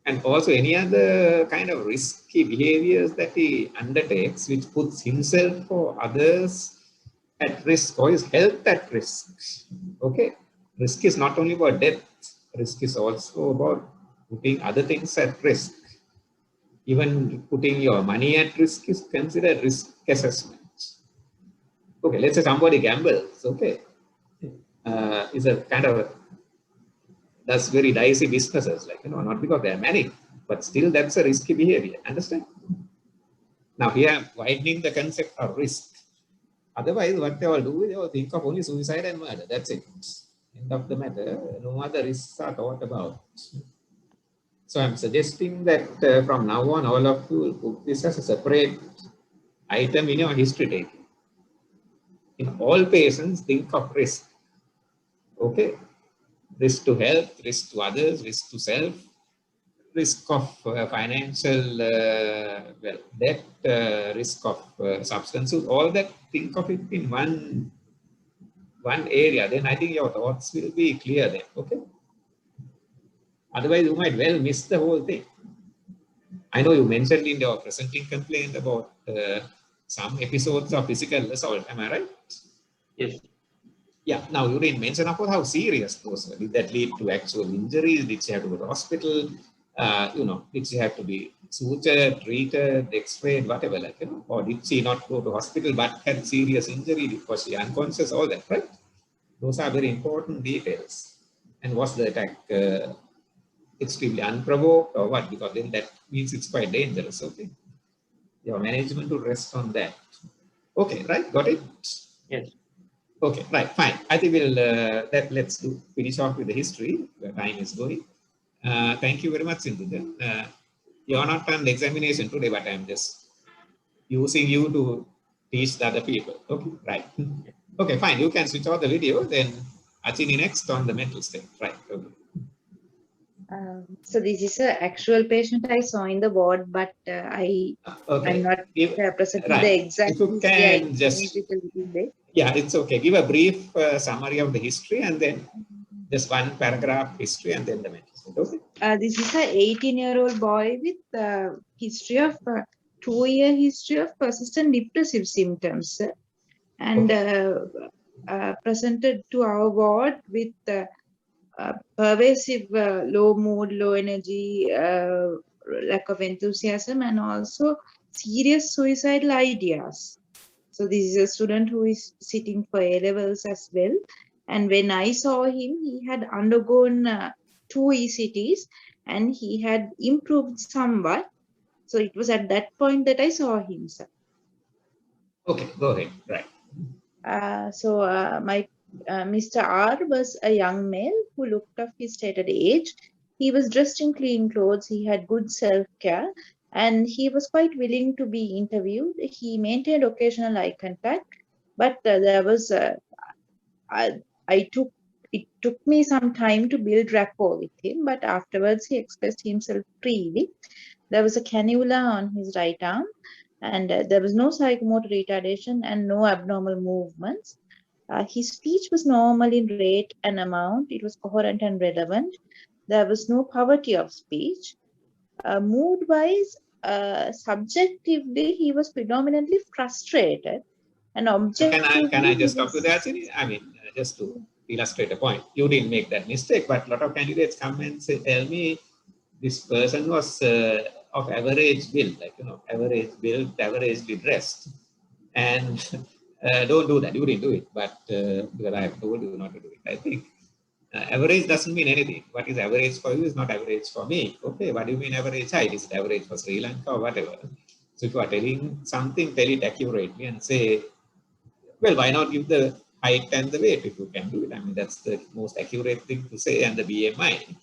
S2: And also any other kind of risky behaviors that he undertakes, which puts himself or others at risk or his health at risk. Okay? Risk is not only about death, risk is also about putting other things at risk. Even putting your money at risk is considered risk assessment. Okay, let's say somebody gambles, okay, is a kind of, that's very dicey businesses, like, you know, not because they're manic, but still that's a risky behavior, understand? Now here I'm widening the concept of risk. Otherwise, what they all do, they all think of only suicide and murder, that's it. End of the matter, no other risks are thought about. So I'm suggesting that from now on, all of you will put this as a separate item in your history taking. In all patients, think of risk. Okay, risk to health, risk to others, risk to self, risk of financial debt, risk of substance use, all that, think of it in one area. Then I think your thoughts will be clear then, okay? Otherwise, you might well miss the whole thing. I know you mentioned in your presenting complaint about some episodes of physical assault, am I right?
S3: Yes.
S2: Yeah, now you didn't mention about how serious those were. Did that lead to actual injuries? Did she have to go to hospital? You know, did she have to be sutured, treated, x-rayed, whatever, like, you know, or did she not go to hospital but had serious injury because she unconscious, all that, right? Those are very important details. And was the attack extremely unprovoked or what? Because then that means it's quite dangerous, okay? Your management will rest on that. Okay, right, got it?
S3: Yes.
S2: Okay, right, fine. I think we'll let's finish off with the history. The time is going. Thank you very much, Sindhuja. You're not on the examination today, but I'm just using you to teach the other people. Okay, right. Okay, fine. You can switch off the video. Then Achini next on the mental state. Right. Okay.
S4: So this is an actual patient I saw in the ward, but I'm not presenting
S2: right.
S4: the exact
S2: If you
S4: history.
S2: can
S4: I
S2: just,
S4: changed it a little bit.
S2: yeah, it's okay. Give a brief summary of the history and then just one paragraph history and then the mental state. Okay.
S4: This is an 18-year-old boy with history of 2-year history of persistent depressive symptoms, and presented to our ward with pervasive low mood, low energy, lack of enthusiasm, and also serious suicidal ideas. So this is a student who is sitting for A-levels as well. And when I saw him, he had undergone 2 ECTs and he had improved somewhat. So it was at that point that I saw him, sir.
S2: Okay, go ahead. Right.
S4: My Mr. R was a young male who looked of his stated age. He was dressed in clean clothes. He had good self-care, and he was quite willing to be interviewed. He maintained occasional eye contact, but it took me some time to build rapport with him. But afterwards, he expressed himself freely. There was a cannula on his right arm, and there was no psychomotor retardation and no abnormal movements. His speech was normal in rate and amount. It was coherent and relevant. There was no poverty of speech. Mood-wise, subjectively, he was predominantly frustrated, and objectively,
S2: Can I just stop you there, Siri? I mean, just to illustrate a point, you didn't make that mistake, but a lot of candidates come and say, tell me this person was of average build, like, average build, averagely dressed. And don't do that. You didn't do it, but because I have told you not to do it. I think average doesn't mean anything. What is average for you is not average for me. Okay, what do you mean average height? Is it average for Sri Lanka or whatever? So if you are telling something, tell it accurately and say, well, why not give the height and the weight if you can do it? I mean, that's the most accurate thing to say, and the BMI.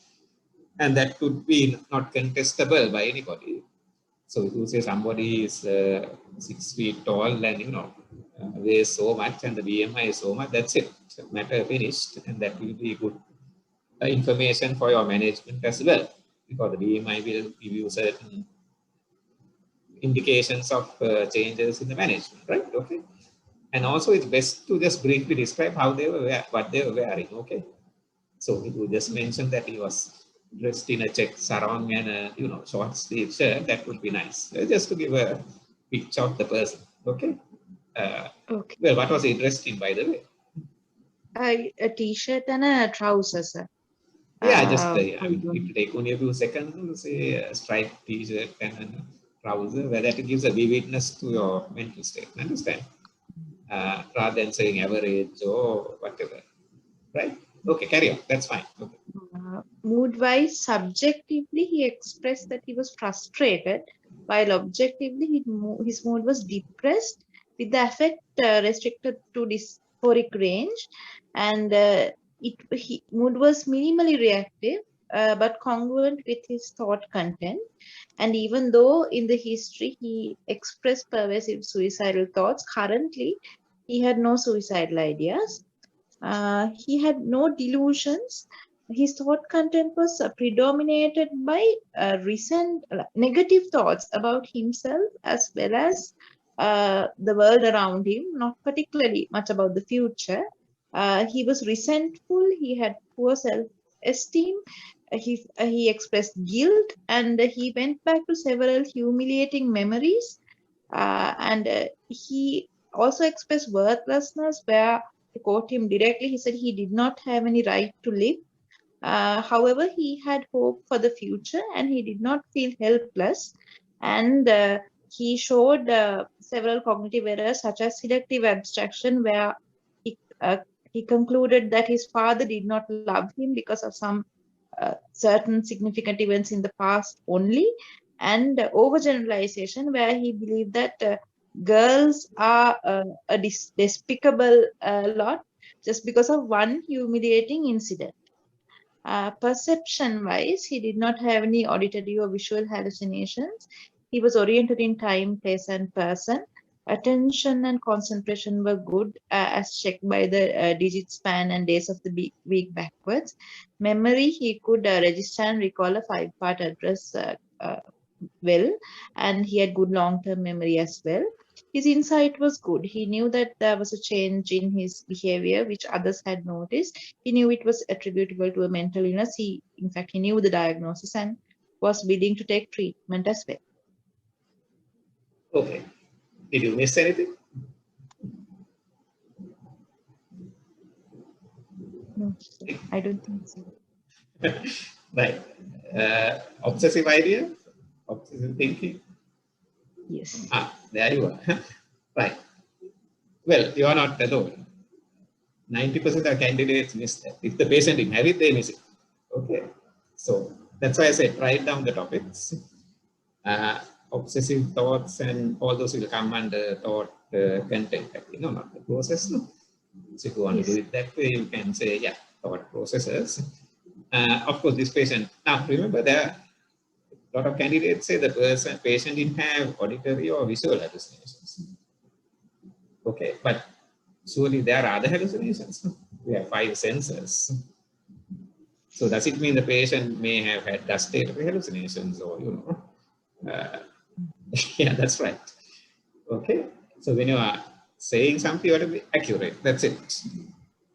S2: And that could be not contestable by anybody. So if you say somebody is 6 feet tall and weighs so much and the BMI is so much, that's it. Matter finished, and that will be good information for your management as well, because the BMI will give you certain indications of changes in the management, right? Okay. And also, it's best to just briefly describe how they were what they were wearing. Okay. So if you just mentioned that he was dressed in a check sarong and a short sleeve shirt, that would be nice. Just to give a picture of the person. Okay.
S4: okay.
S2: Well, what was he dressed in, by the way?
S4: A t-shirt and a trouser, sir.
S2: Yeah, just it will take only a few seconds to say a striped t-shirt and a trouser, where that gives a vividness to your mental state. Understand? Rather than saying average or whatever, right? Okay, carry on. That's fine. Okay.
S4: Mood-wise, subjectively, he expressed that he was frustrated, while objectively, his mood was depressed, with the affect restricted to dysphoric range, and mood was minimally reactive, but congruent with his thought content. And even though in the history he expressed pervasive suicidal thoughts, currently he had no suicidal ideas. He had no delusions. His thought content was predominated by recent negative thoughts about himself as well as the world around him, not particularly much about the future. He was resentful. He had poor self-esteem. He expressed guilt, and he went back to several humiliating memories. He also expressed worthlessness, where to quote him directly, he said he did not have any right to live. However, he had hope for the future and he did not feel helpless. And he showed several cognitive errors, such as selective abstraction, where he concluded that his father did not love him because of some certain significant events in the past only, and overgeneralization, where he believed that girls are a despicable lot just because of one humiliating incident. Perception-wise, he did not have any auditory or visual hallucinations. He was oriented in time, place, and person. Attention and concentration were good, as checked by the digit span and days of the week backwards. Memory, he could register and recall a 5-part address well, and he had good long-term memory as well. His insight was good. He knew that there was a change in his behavior, which others had noticed. He knew it was attributable to a mental illness. In fact, he knew the diagnosis and was willing to take treatment as well.
S2: Okay. Did you miss anything?
S4: No, I don't think so.
S2: Right. Obsessive idea, obsessive thinking.
S4: Yes.
S2: There you are. Right. Well, you are not alone. 90% of candidates miss that. If the patient didn't have it, they miss it. Okay. So that's why I said write down the topics. Obsessive thoughts and all those will come under thought content, not the process. No? So if you want to do it that way, you can say, yeah, thought processes. Of course, this patient, now remember there a lot of candidates say the patient didn't have auditory or visual hallucinations. Okay, but surely there are other hallucinations. We have 5 senses. So does it mean the patient may have had gustatory hallucinations or, yeah, that's right. Okay, so when you are saying something, you have to be accurate. That's it.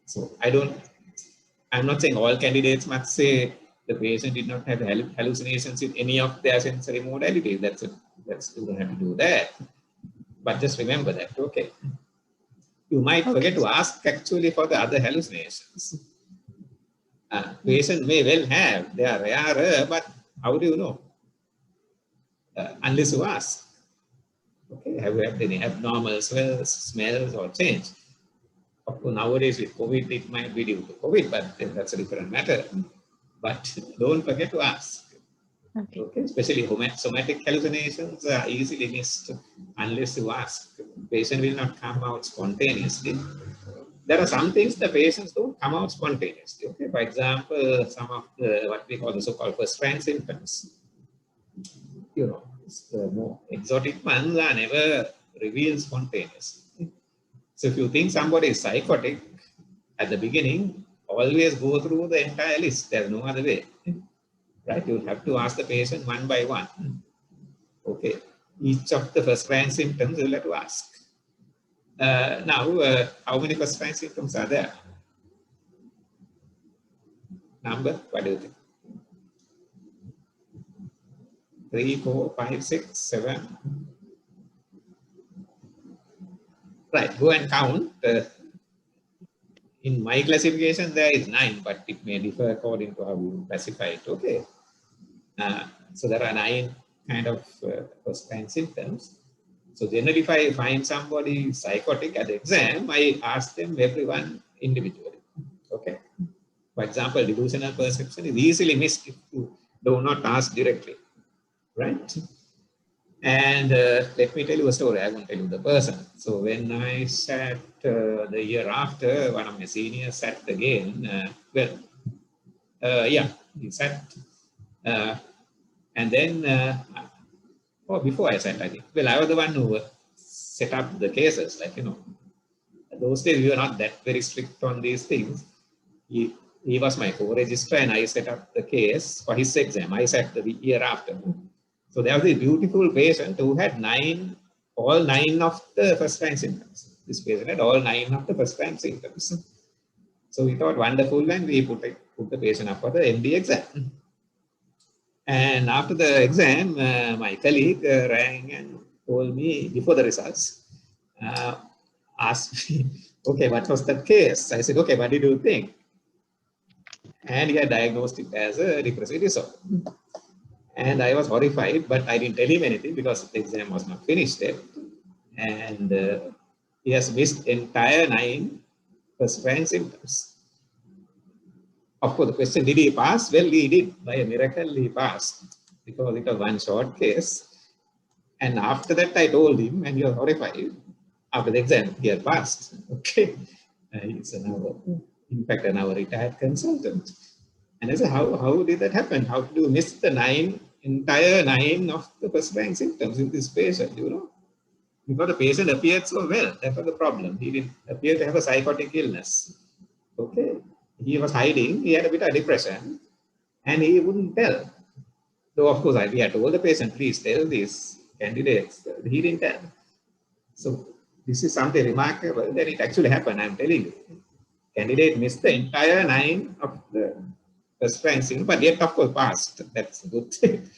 S2: So I'm not saying all candidates must say the patient did not have hallucinations in any of their sensory modalities. You don't have to do that. But just remember that, okay. You might forget to ask actually for the other hallucinations. Patient may well have, they are rarer, but how do you know? Unless you ask. Okay, have you had any abnormal smells or change? Of course, nowadays with COVID, it might be due to COVID, but that's a different matter. But don't forget to ask. Okay, especially somatic hallucinations are easily missed unless you ask. Patient will not come out spontaneously. There are some things the patients don't come out spontaneously. Okay, for example, some of the what we call the so-called first-rank symptoms. The more exotic ones are never revealed spontaneously. So if you think somebody is psychotic at the beginning, always go through the entire list. There's no other way. Right? You have to ask the patient one by one. Okay. Each of the first-rank symptoms you'll have to ask. Now, how many first-rank symptoms are there? Number? What do you think? 3, 4, 5, 6, 7. Right. Go and count. In my classification, there is 9, but it may differ according to how you classify it. Okay. So there are 9 kind of first-rank symptoms. So generally, if I find somebody psychotic at the exam, I ask them everyone individually. Okay. For example, delusional perception is easily missed if you do not ask directly. Right? And let me tell you a story. I won't tell you the person. So when I sat the year after, one of my seniors sat again. He sat. And then, before I sat, I think. Well, I was the one who set up the cases. Those days we were not that very strict on these things. He was my co-registrar and I set up the case for his exam. I sat the year after. So there was a beautiful patient who had all 9 of the first-rank symptoms. This patient had all 9 of the first-rank symptoms. So we thought wonderful and we put the patient up for the MD exam. And after the exam, my colleague rang and told me before the results, asked me, okay, what was that case? I said, okay, what did you think? And he had diagnosed it as a depressive disorder. And I was horrified, but I didn't tell him anything because the exam was not finished yet. And he has missed entire 9 first-rank symptoms. Of course, the question, did he pass? Well, he did. By a miracle, he passed because it was one short case. And after that, I told him, and he was horrified. After the exam, he had passed. Okay. He's in fact, now a retired consultant. And I said, how did that happen? How did you miss the entire 9 of the first-rank symptoms in this patient, Because the patient appeared so well. That was the problem. He didn't appear to have a psychotic illness. Okay. He was hiding. He had a bit of depression. And he wouldn't tell. Though, of course, we had told the patient, please tell these candidates. He didn't tell. So this is something remarkable that it actually happened, I'm telling you. Candidate missed the entire 9 of the first-rank symptoms, but yet, of course, passed. That's a good thing.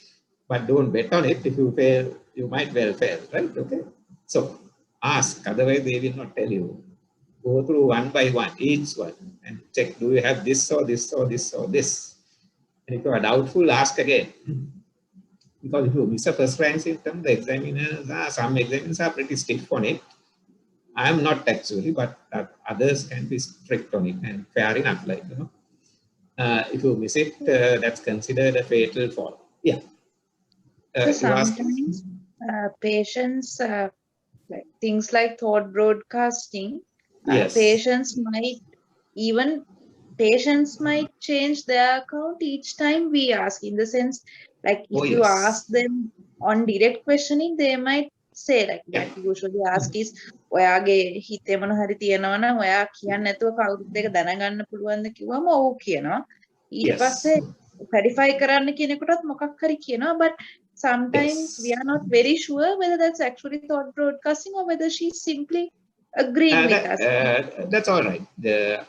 S2: But don't bet on it. If you fail, you might well fail, right? Okay. So ask, otherwise they will not tell you. Go through one by one, each one, and check, do you have this or this or this or this? And if you are doubtful, ask again. Because if you miss a first rank symptom, the examiners some examiners are pretty stiff on it. I am not actually, but others can be strict on it, and fair enough, like, you know. If you miss it, that's considered a fatal fall. Yeah.
S4: So sometimes patients, like things like thought broadcasting,
S2: Yes.
S4: patients might change their account each time we ask. In the sense, like if you ask them on direct questioning, they might say like that usually ask is ඔයාගේ හිතේ මොන හරි තියෙනවා නම් ඔයා කියන්නේ නැතුව කවුරුත් එක දැනගන්න පුළුවන්ද කිව්වම ඔව් කියනවා. ඊට පස්සේ verify කරන්න කියනකොටත් මොකක් හරි කියනවා, but sometimes we are not very sure whether that's actually thought broadcasting or whether she's simply agreeing with us.
S2: That's all right.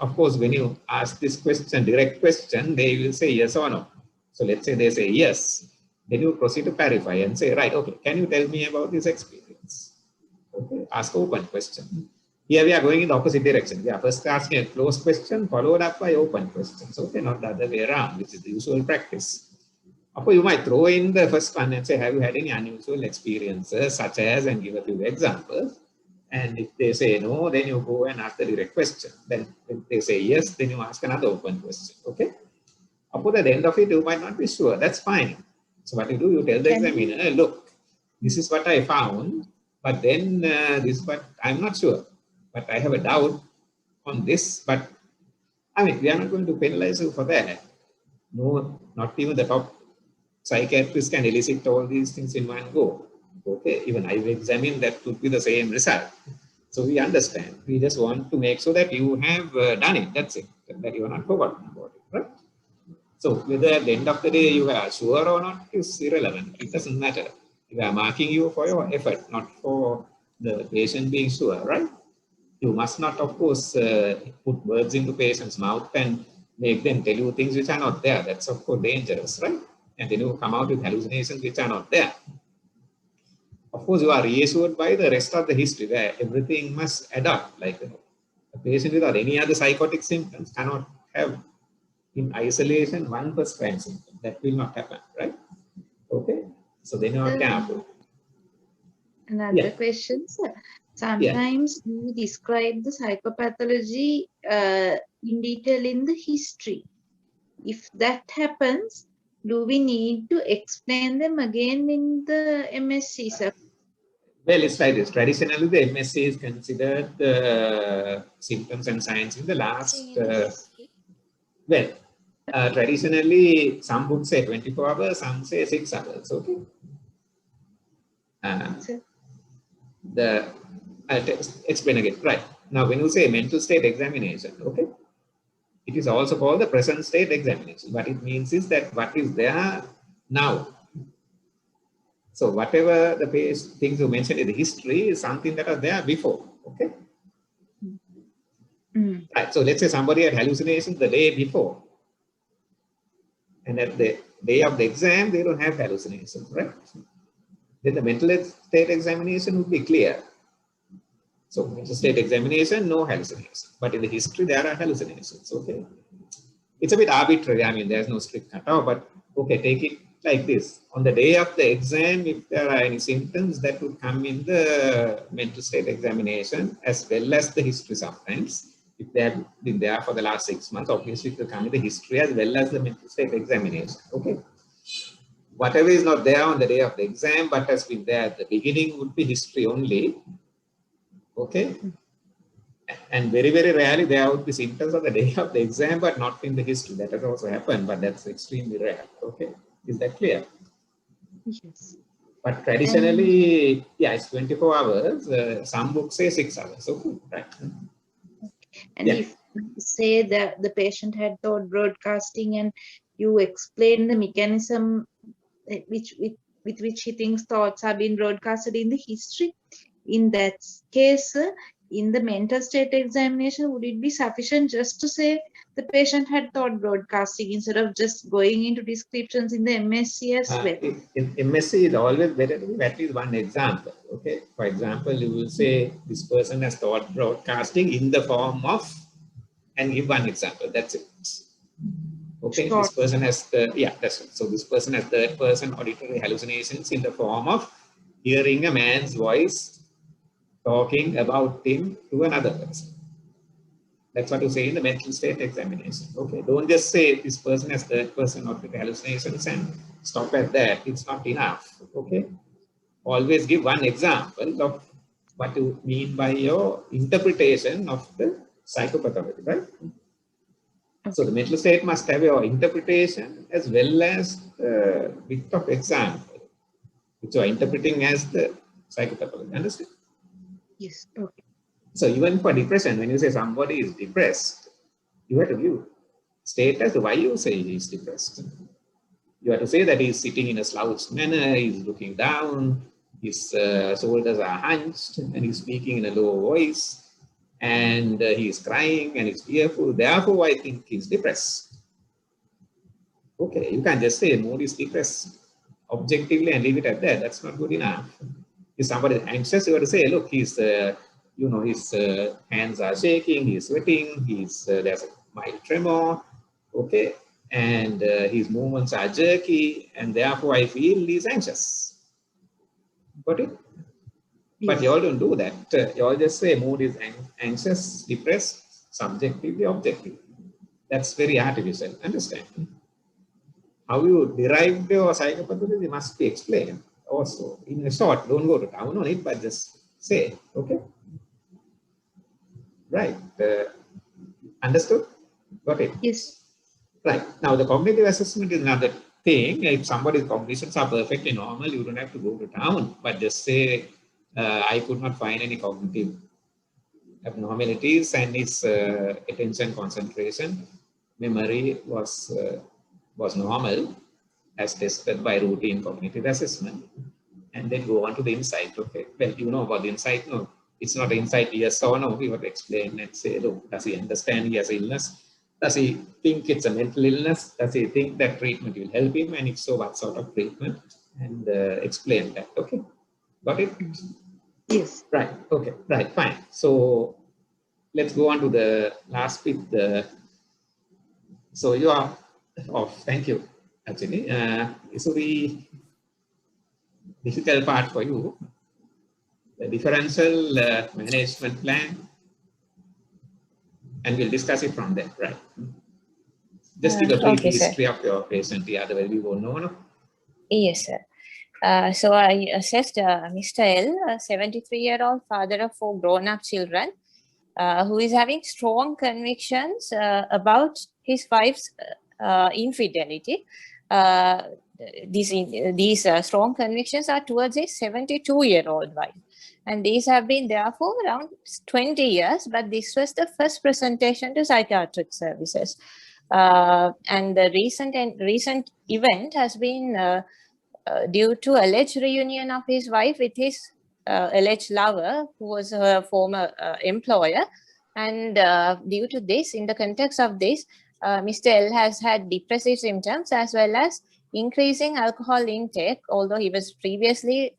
S2: Of course, when you ask this question, direct question, they will say yes or no. So let's say they say yes. Then you proceed to clarify and say, right, okay, can you tell me about this experience? Okay, ask open question. Here we are going in the opposite direction. We are first asking a closed question followed up by open questions. Okay, not the other way around, which is the usual practice. Or you might throw in the first one and say, have you had any unusual experiences, such as, and give a few examples. And if they say no, then you go and ask the direct question. Then if they say yes, then you ask another open question. Okay? Upon the end of it, you might not be sure. That's fine. So what you do, you tell the examiner, look, this is what I found, but then this is what I'm not sure. But I have a doubt on this. But I mean, we are not going to penalize you for that. No, not even the top psychiatrist can elicit all these things in one go. Okay, even I've examined, that could be the same result. So we understand. We just want to make sure that you have done it. That's it. That you are not forgotten about it, right? So whether at the end of the day you are sure or not is irrelevant. It doesn't matter. We are marking you for your effort, not for the patient being sure, right? You must not, of course, put words into patient's mouth and make them tell you things which are not there. That's, of course, dangerous, right? And then you come out with hallucinations which are not there. Of course, you are reassured by the rest of the history where everything must add up. Like, you know, a patient without any other psychotic symptoms cannot have in isolation one first rank symptom. That will not happen, right? Okay. So then you are careful.
S4: Another question, sir. Sometimes we describe the psychopathology in detail in the history. If that happens, do we need to explain them again in the MSc, sir?
S2: Well, it's like this. Traditionally, the MSc is considered the symptoms and signs in the last. Traditionally, some books say 24 hours, some say 6 hours. Okay. I'll explain again. Right. Now, when you say mental state examination, okay, it is also called the present state examination. What it means is that what is there now. So whatever the things you mentioned in the history is something that are there before. Okay. Right. So let's say somebody had hallucinations the day before. And at the day of the exam, they don't have hallucinations, right? Then the mental state examination would be clear. So mental state examination, no hallucinations. But in the history, there are hallucinations, okay? It's a bit arbitrary. I mean, there's no strict cutoff, but okay, take it like this. On the day of the exam, if there are any symptoms, that would come in the mental state examination as well as the history sometimes. If they have been there for the last 6 months, obviously it will come in the history as well as the mental state examination, okay? Whatever is not there on the day of the exam, but has been there at the beginning would be history only, okay? And very, very rarely there would be symptoms on the day of the exam, but not in the history. That has also happened, but that's extremely rare, okay? Is that clear?
S4: Yes.
S2: But traditionally, yeah, it's 24 hours. Some books say 6 hours, okay, right?
S4: And if say that the patient had thought broadcasting and you explain the mechanism with which he thinks thoughts have been broadcasted in the history, in that case, in the mental state examination, would it be sufficient just to say the patient had thought broadcasting instead of just going into descriptions in the MSc as well?
S2: In MSc, it's always better to give at least one example. Okay, for example, you will say this person has thought broadcasting in the form of, and give one example. That's it. Okay,
S4: Sure.
S2: this person has that's it. So this person has third person auditory hallucinations in the form of hearing a man's voice talking about him to another person. That's what you say in the mental state examination. Okay, don't just say this person has third person auditory hallucinations and stop at that. It's not enough. Okay, always give one example of what you mean by your interpretation of the psychopathology, right? So the mental state must have your interpretation as well as a bit of example, which you are interpreting as the psychopathology. Understand?
S4: Yes. Okay.
S2: So even for depression, when you say somebody is depressed, you have to give status why you say he is depressed. You have to say that he is sitting in a slouched manner, he is looking down, his shoulders are hunched, and he's speaking in a low voice, and he is crying and he's fearful. Therefore, I think he's depressed. Okay, you can't just say mood is depressed objectively and leave it at that. That's not good enough. If somebody is anxious, you have to say, look, he's, his hands are shaking, he's sweating, there's a mild tremor, okay, and his movements are jerky, and therefore I feel he's anxious. Got it?
S4: Yes.
S2: But you all don't do that. You all just say mood is anxious, depressed, subjectively, objectively. That's very artificial. Understand? How you derived your psychopathology must be explained also. In a short, don't go to town on it, but just say, okay? Right. Understood? Got it?
S4: Yes.
S2: Right. Now, the cognitive assessment is another thing. If somebody's cognitions are perfectly normal, you don't have to go to town, but just say, I could not find any cognitive abnormalities, and his attention, concentration, memory was normal as tested by routine cognitive assessment, and then go on to the insight. Okay, well, you know about the insight. No, it's not an insight yes or no. We have to explain and say, look, does he understand he has illness? Does he think it's a mental illness? Does he think that treatment will help him? And if so, what sort of treatment? And explain that. Okay, got it?
S4: Yes.
S2: Right. Okay. Right. Fine. So let's go on to the last bit. So you are off. Thank you. Actually, so the difficult part for you, the differential management plan, and we'll discuss it from there. Right. Just give a brief history of your patient. The other way we won't know. No?
S5: Yes, sir. So I assessed Mr. L, a 73-year-old father of 4 grown-up children, who is having strong convictions about his wife's infidelity. These strong convictions are towards his 72-year-old wife. And these have been there for around 20 years, but this was the first presentation to psychiatric services. And the recent event has been due to alleged reunion of his wife with his alleged lover, who was her former employer. And due to this, in the context of this, Mr. L has had depressive symptoms as well as increasing alcohol intake, although he was previously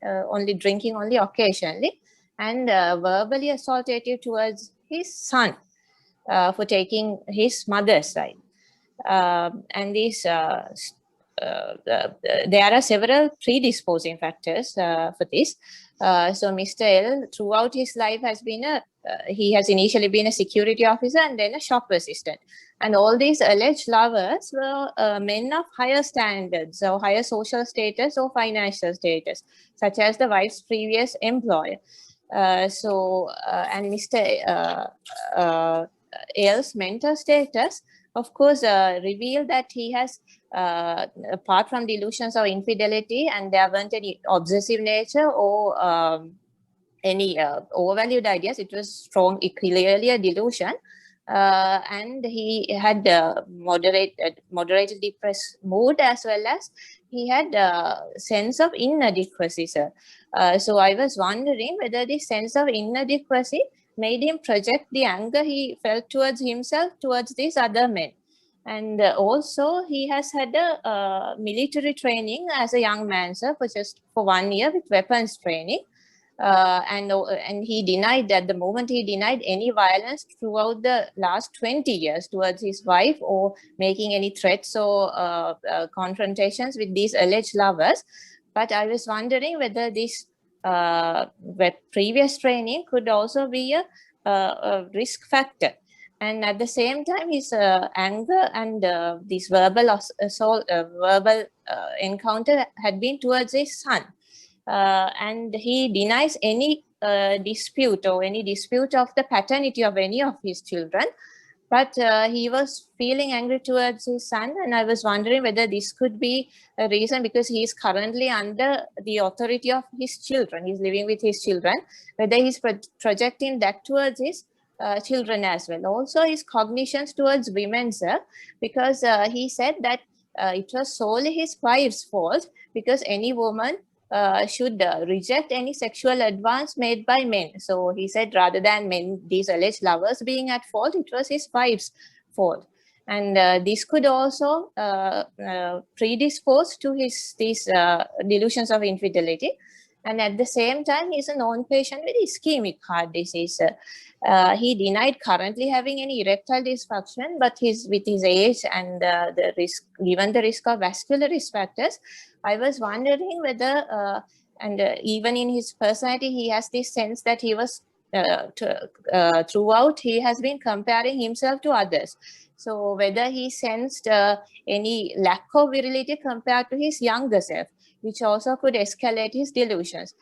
S5: drinking only occasionally, and verbally assaultative towards his son for taking his mother's side. And these there are several predisposing factors for this. So Mr. L, throughout his life, he has initially been a security officer and then a shop assistant. And all these alleged lovers were men of higher standards, or higher social status or financial status, such as the wife's previous employer. And Mr. L's mental status, of course, revealed that he has, apart from delusions of infidelity, and there weren't any obsessive nature or any overvalued ideas. It was clearly a delusion. And he had moderated depressed mood, as well as he had a sense of inadequacy, sir. So I was wondering whether this sense of inadequacy made him project the anger he felt towards himself towards these other men. And also he has had a military training as a young man, sir, for 1 year with weapons training. And he denied, at the moment, he denied any violence throughout the last 20 years towards his wife, or making any threats or confrontations with these alleged lovers. But I was wondering whether this previous training could also be a risk factor. And at the same time, his anger and this verbal assault, verbal encounter had been towards his son. And he denies any dispute or any dispute of the paternity of any of his children. But he was feeling angry towards his son, and I was wondering whether this could be a reason, because he is currently under the authority of his children. He's living with his children, whether he's projecting that towards his children as well. Also, his cognitions towards women, sir, because he said that it was solely his wife's fault, because any woman should reject any sexual advance made by men. So he said, rather than men, these alleged lovers being at fault, it was his wife's fault. And this could also predispose to these delusions of infidelity. And at the same time, he's a known patient with ischemic heart disease. He denied currently having any erectile dysfunction, but with his age and the risk, given the risk of vascular risk factors, I was wondering whether, even in his personality, he has this sense that he was, throughout, he has been comparing himself to others. So whether he sensed any lack of virility compared to his younger self, which also could escalate his delusions.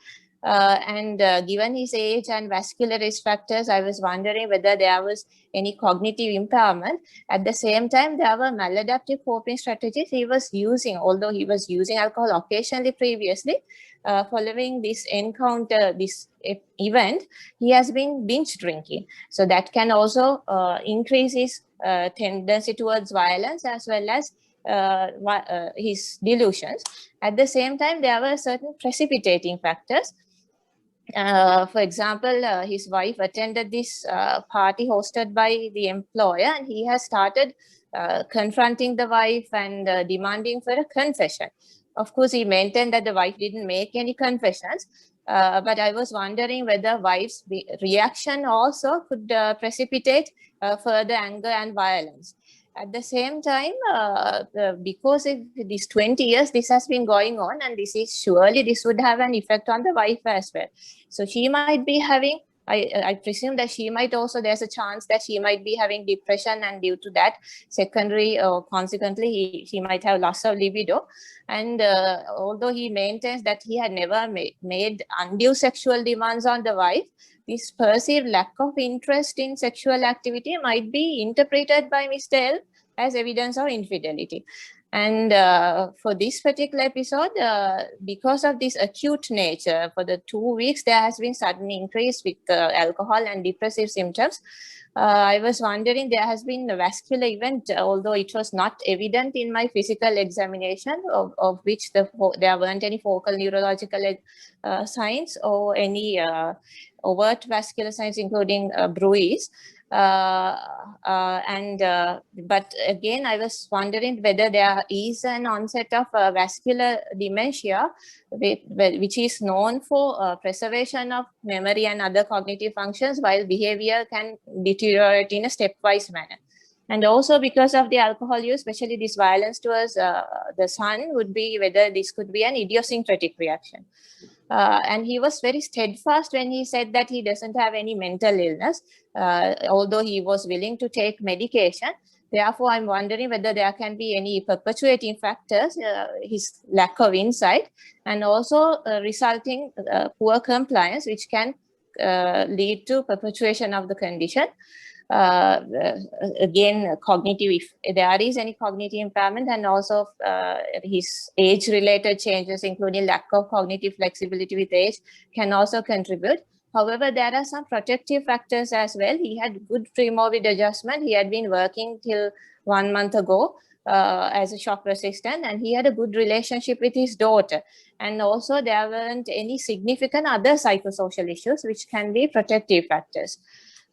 S5: Given his age and vascular risk factors, I was wondering whether there was any cognitive impairment. At the same time, there were maladaptive coping strategies he was using, although he was using alcohol occasionally previously. Following this encounter, this event, he has been binge drinking. So that can also increase his tendency towards violence, as well as his delusions. At the same time, there were certain precipitating factors. For example, his wife attended this party hosted by the employer, and he has started confronting the wife and demanding for a confession. Of course, he maintained that the wife didn't make any confessions, but I was wondering whether wife's reaction also could precipitate further anger and violence. At the same time, because these 20 years, this has been going on, and surely this would have an effect on the wife as well. So she might be having, I presume that she might also, there's a chance that she might be having depression, and due to that, secondary or consequently, she might have loss of libido. And although he maintains that he had never made undue sexual demands on the wife, this perceived lack of interest in sexual activity might be interpreted by Mr. L as evidence of infidelity. And for this particular episode, because of this acute nature, for the 2 weeks, there has been sudden increase with alcohol and depressive symptoms. I was wondering, there has been a vascular event, although it was not evident in my physical examination, of which there weren't any focal neurological signs or any overt vascular signs, including bruise. But again, I was wondering whether there is an onset of vascular dementia, which is known for preservation of memory and other cognitive functions, while behavior can deteriorate in a stepwise manner. And also because of the alcohol use, especially this violence towards the son, would be whether this could be an idiosyncratic reaction. And he was very steadfast when he said that he doesn't have any mental illness, although he was willing to take medication. Therefore, I'm wondering whether there can be any perpetuating factors, his lack of insight, and also resulting poor compliance, which can lead to perpetuation of the condition. Again, cognitive, if there is any cognitive impairment, and also his age-related changes, including lack of cognitive flexibility with age, can also contribute. However, there are some protective factors as well. He had good pre-morbid adjustment. He had been working till 1 month ago as a shock resistant, and he had a good relationship with his daughter. And also there weren't any significant other psychosocial issues, which can be protective factors.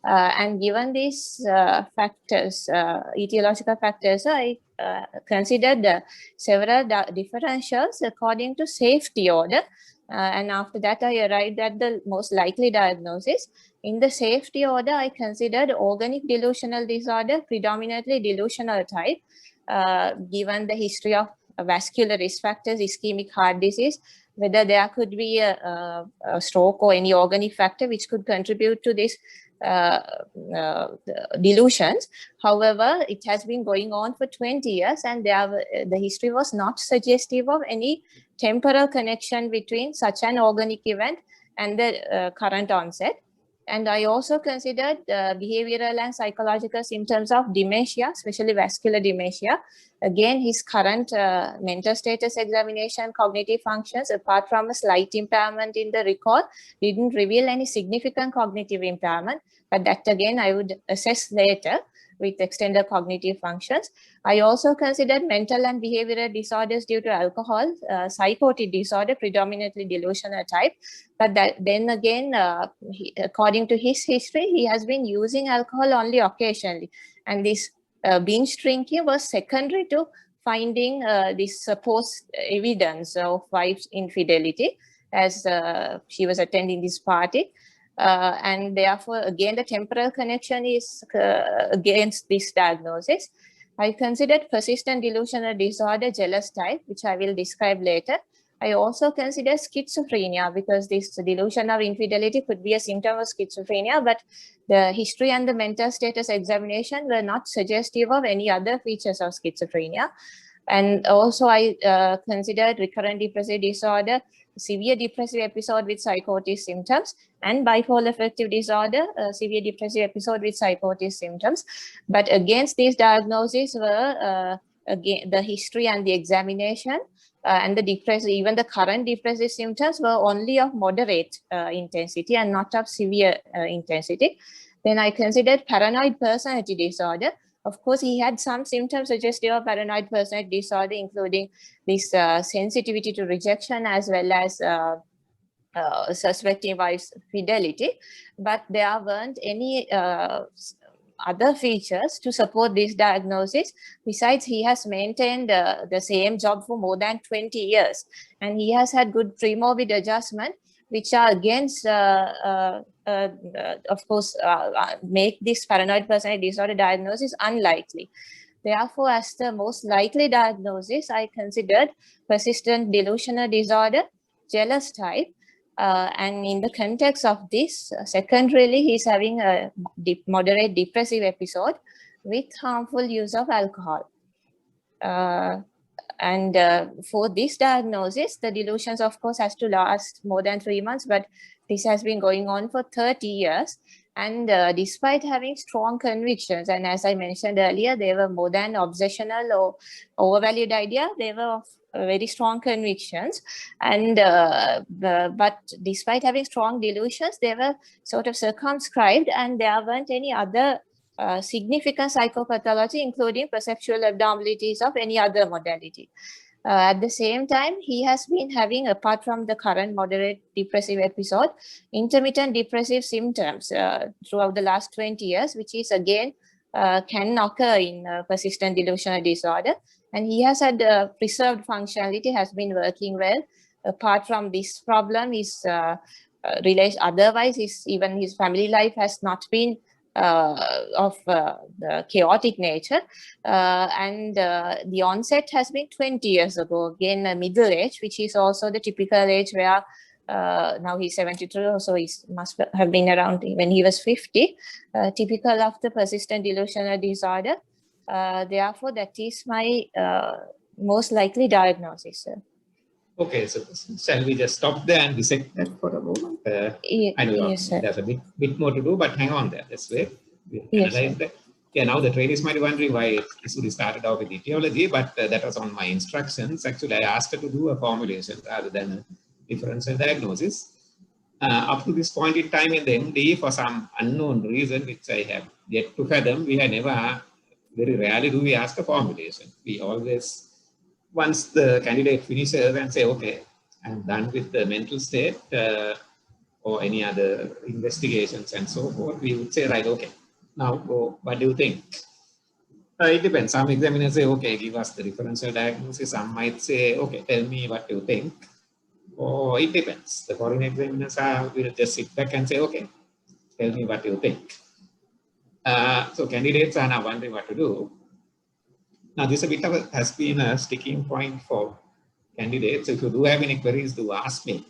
S5: And given these factors, etiological factors, I considered several differentials according to safety order. And after that, I arrived at the most likely diagnosis. In the safety order, I considered organic delusional disorder, predominantly delusional type, given the history of vascular risk factors, ischemic heart disease, whether there could be a stroke or any organic factor which could contribute to this delusions. However, it has been going on for 20 years and the history was not suggestive of any temporal connection between such an organic event and the current onset. And I also considered behavioral and psychological symptoms of dementia, especially vascular dementia. Again, his current mental status examination, cognitive functions, apart from a slight impairment in the recall, didn't reveal any significant cognitive impairment. But that again, I would assess later with extended cognitive functions. I also considered mental and behavioral disorders due to alcohol, psychotic disorder, predominantly delusional type. But then again, according to his history, he has been using alcohol only occasionally. And this binge drinking was secondary to finding this supposed evidence of wife's infidelity as she was attending this party. And therefore, again, the temporal connection is against this diagnosis. I considered persistent delusional disorder, jealous type, which I will describe later. I also consider schizophrenia because this delusion of infidelity could be a symptom of schizophrenia, but the history and the mental status examination were not suggestive of any other features of schizophrenia. And also I considered recurrent depressive disorder, severe depressive episode with psychotic symptoms, and bipolar affective disorder, severe depressive episode with psychotic symptoms. But against these diagnoses were again the history and the examination and the depressive, even the current depressive symptoms were only of moderate intensity and not of severe intensity. Then I considered paranoid personality disorder. Of course, he had some symptoms suggestive of paranoid personality disorder, including this sensitivity to rejection as well as suspecting wife's fidelity, but there weren't any other features to support this diagnosis. Besides, he has maintained the same job for more than 20 years, and he has had good pre-morbid adjustment, which are against, of course, make this paranoid personality disorder diagnosis unlikely. Therefore, as the most likely diagnosis, I considered persistent delusional disorder, jealous type, and in the context of this, secondarily, he's having a moderate depressive episode with harmful use of alcohol. And for this diagnosis, the delusions, of course, has to last more than 3 months, but this has been going on for 30 years. And despite having strong convictions, and as I mentioned earlier, they were more than obsessional or overvalued idea, they were of very strong convictions. And but despite having strong delusions, they were sort of circumscribed, and there weren't any other significant psychopathology, including perceptual abnormalities of any other modality. At the same time, he has been having, apart from the current moderate depressive episode, intermittent depressive symptoms throughout the last 20 years, which is again can occur in persistent delusional disorder. And he has had preserved functionality, has been working well. Apart from this problem, his otherwise, even his family life has not been of the chaotic nature, and the onset has been 20 years ago, again a middle age, which is also the typical age where now he's 72, so he must have been around when he was 50, typical of the persistent delusional disorder. Therefore, that is my most likely diagnosis, sir.
S2: Okay, so shall we just stop there and dissect that for a moment? I know
S5: yes,
S2: there's a bit more to do, but hang on there. Let's wait.
S5: Yes,
S2: that. Yeah, now the trainees might be wondering why we started off with etiology, but that was on my instructions. Actually, I asked her to do a formulation rather than a differential diagnosis. Up to this point in time in the MD, for some unknown reason, which I have yet to fathom, we have never, very rarely do we ask a formulation. We always, once the candidate finishes and say, okay, I'm done with the mental state or any other investigations and so forth, we would say, right, okay, now go, what do you think? It depends. Some examiners say, okay, give us the differential diagnosis. Some might say, okay, tell me what you think. or it depends. The foreign examiners will just sit back and say, okay, tell me what you think. So candidates are now wondering what to do. Now this has been a sticking point for candidates. If you do have any queries, do ask me.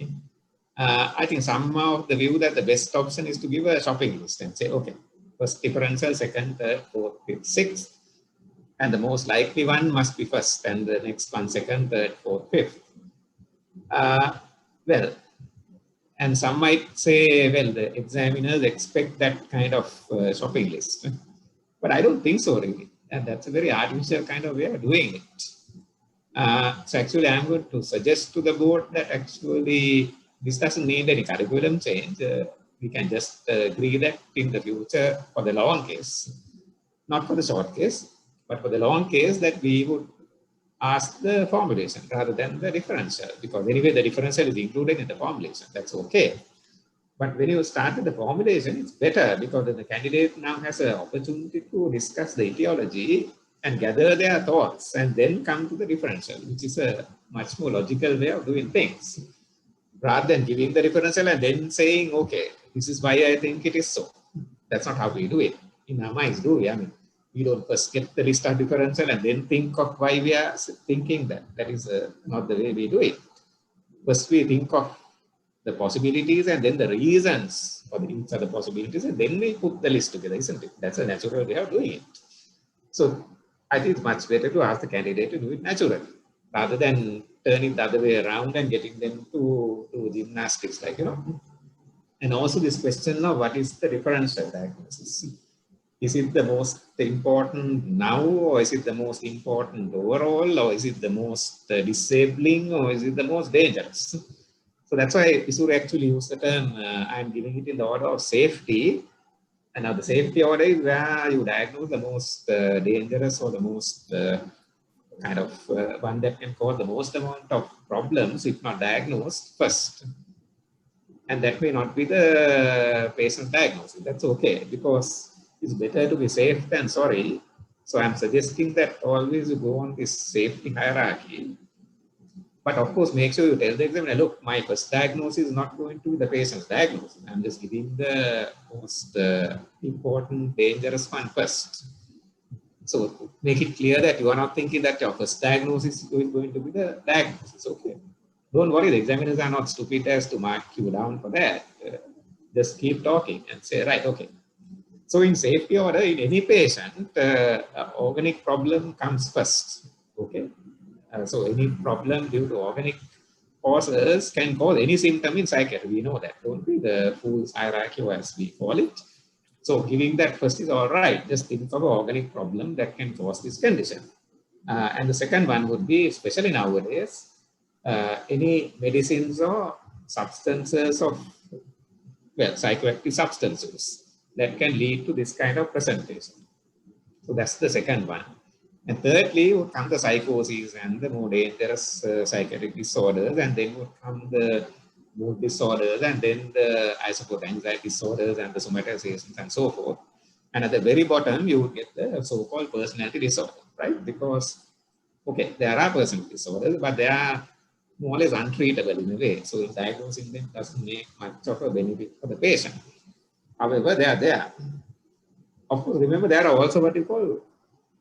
S2: I think some of the view that the best option is to give a shopping list and say, okay, first differential, second, third, fourth, fifth, sixth. And the most likely one must be first, and the next one second, third, fourth, fifth. Well, and some might say, well, the examiners expect that kind of shopping list. But I don't think so, really. And that's a very artificial kind of way of doing it. So actually, I'm going to suggest to the board that actually this doesn't need any curriculum change. We can just agree that in the future for the long case, not for the short case, but for the long case, that we would ask the formulation rather than the differential, because anyway the differential is included in the formulation. That's okay. But when you start with the formulation, it's better because the candidate now has an opportunity to discuss the etiology and gather their thoughts and then come to the differential, which is a much more logical way of doing things, rather than giving the differential and then saying, okay, this is why I think it is so. That's not how we do it. In our minds, do we? I mean, we don't first get the list of differential and then think of why we are thinking that. That is not the way we do it. First, we think of the possibilities and then the reasons for each of the possibilities, and then we put the list together, isn't it? That's a natural way of doing it. So I think it's much better to ask the candidate to do it naturally, rather than turning the other way around and getting them to do gymnastics, like, you know. And also this question of what is the differential diagnosis? Is it the most important now, or is it the most important overall, or is it the most disabling, or is it the most dangerous? So that's why Isur actually used the term, I'm giving it in the order of safety. And now the safety order is where you diagnose the most dangerous or the most kind of one that can cause the most amount of problems if not diagnosed first. And that may not be the patient's diagnosis. That's okay, because it's better to be safe than sorry. So I'm suggesting that always you go on this safety hierarchy. But of course, make sure you tell the examiner, look, my first diagnosis is not going to be the patient's diagnosis. I'm just giving the most important, dangerous one first. So make it clear that you are not thinking that your first diagnosis is going to be the diagnosis. Okay. Don't worry, the examiners are not stupid as to mark you down for that. Just keep talking and say, right, okay. So in safety order, in any patient, organic problem comes first. Okay. So any problem due to organic causes can cause any symptom in psychiatry. We know that, don't we? The fool's hierarchy, as we call it. So giving that first is all right. Just think of an organic problem that can cause this condition. And the second one would be, especially nowadays, any medicines or substances of, well, psychoactive substances that can lead to this kind of presentation. So that's the second one. And thirdly would come the psychoses and the more dangerous psychiatric disorders, and then would come the mood disorders, and then the, I suppose, anxiety disorders and the somatizations and so forth. And at the very bottom, you would get the so-called personality disorder, right? Because, okay, there are personality disorders, but they are more or less untreatable in a way. So diagnosing them doesn't make much of a benefit for the patient. However, they are there. Of course, remember, there are also what you call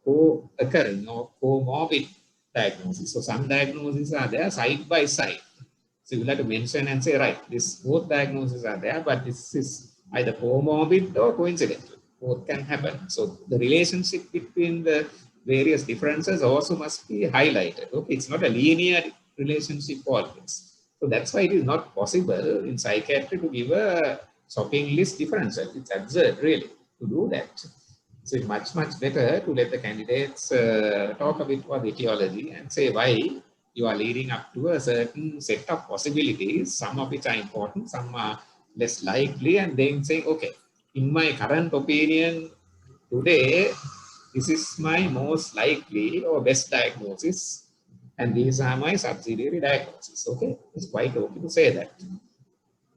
S2: co-occurring or comorbid diagnosis. So some diagnoses are there side by side. So you have to mention and say, right, both diagnoses are there, but this is either comorbid or coincidental. Both can happen. So the relationship between the various differences also must be highlighted. Okay, it's not a linear relationship always. So that's why it is not possible in psychiatry to give a shopping list differential. It's absurd, really, to do that. So it's much, much better to let the candidates talk a bit about the etiology and say why you are leading up to a certain set of possibilities, some of which are important, some are less likely, and then saying, okay, in my current opinion, today, this is my most likely or best diagnosis, and these are my subsidiary diagnoses. Okay, it's quite okay to say that.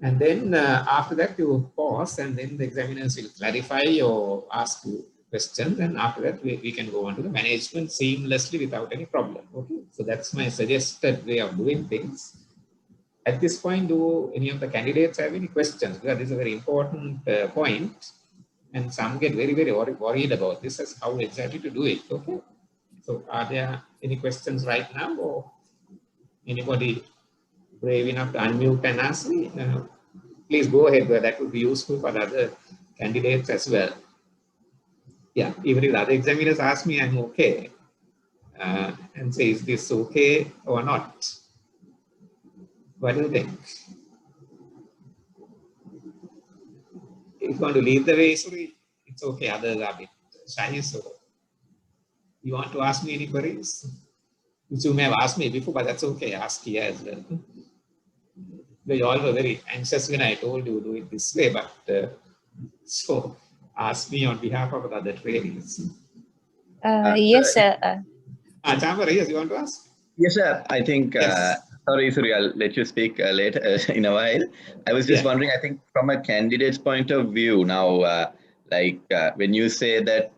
S2: And then after that, you pause, and then the examiners will clarify or ask you questions, and after that we can go on to the management seamlessly without any problem. Okay, so that's my suggested way of doing things. at this point, do any of the candidates have any questions? Because this is a very important point, and some get very, very worried about this as how exactly to do it. Okay. So are there any questions right now, or anybody brave enough to unmute and ask me? Please go ahead, because that would be useful for the other candidates as well. Yeah, even if the other examiners ask me, I'm okay. And say, is this okay or not? What do you think? If you want to lead the way, sorry, it's okay. Others are a bit shy, so you want to ask me any queries? Which you may have asked me before, but that's okay. Ask here as well. You all were very anxious when I told you do it this way, but so ask me on behalf of the other trainees.
S5: Yes, sir.
S2: Chamara, yes, you want to ask?
S1: Yes, sir. I think,
S2: Yes.
S1: sorry, I'll let you speak later in a while. I was just wondering, I think from a candidate's point of view now, when you say that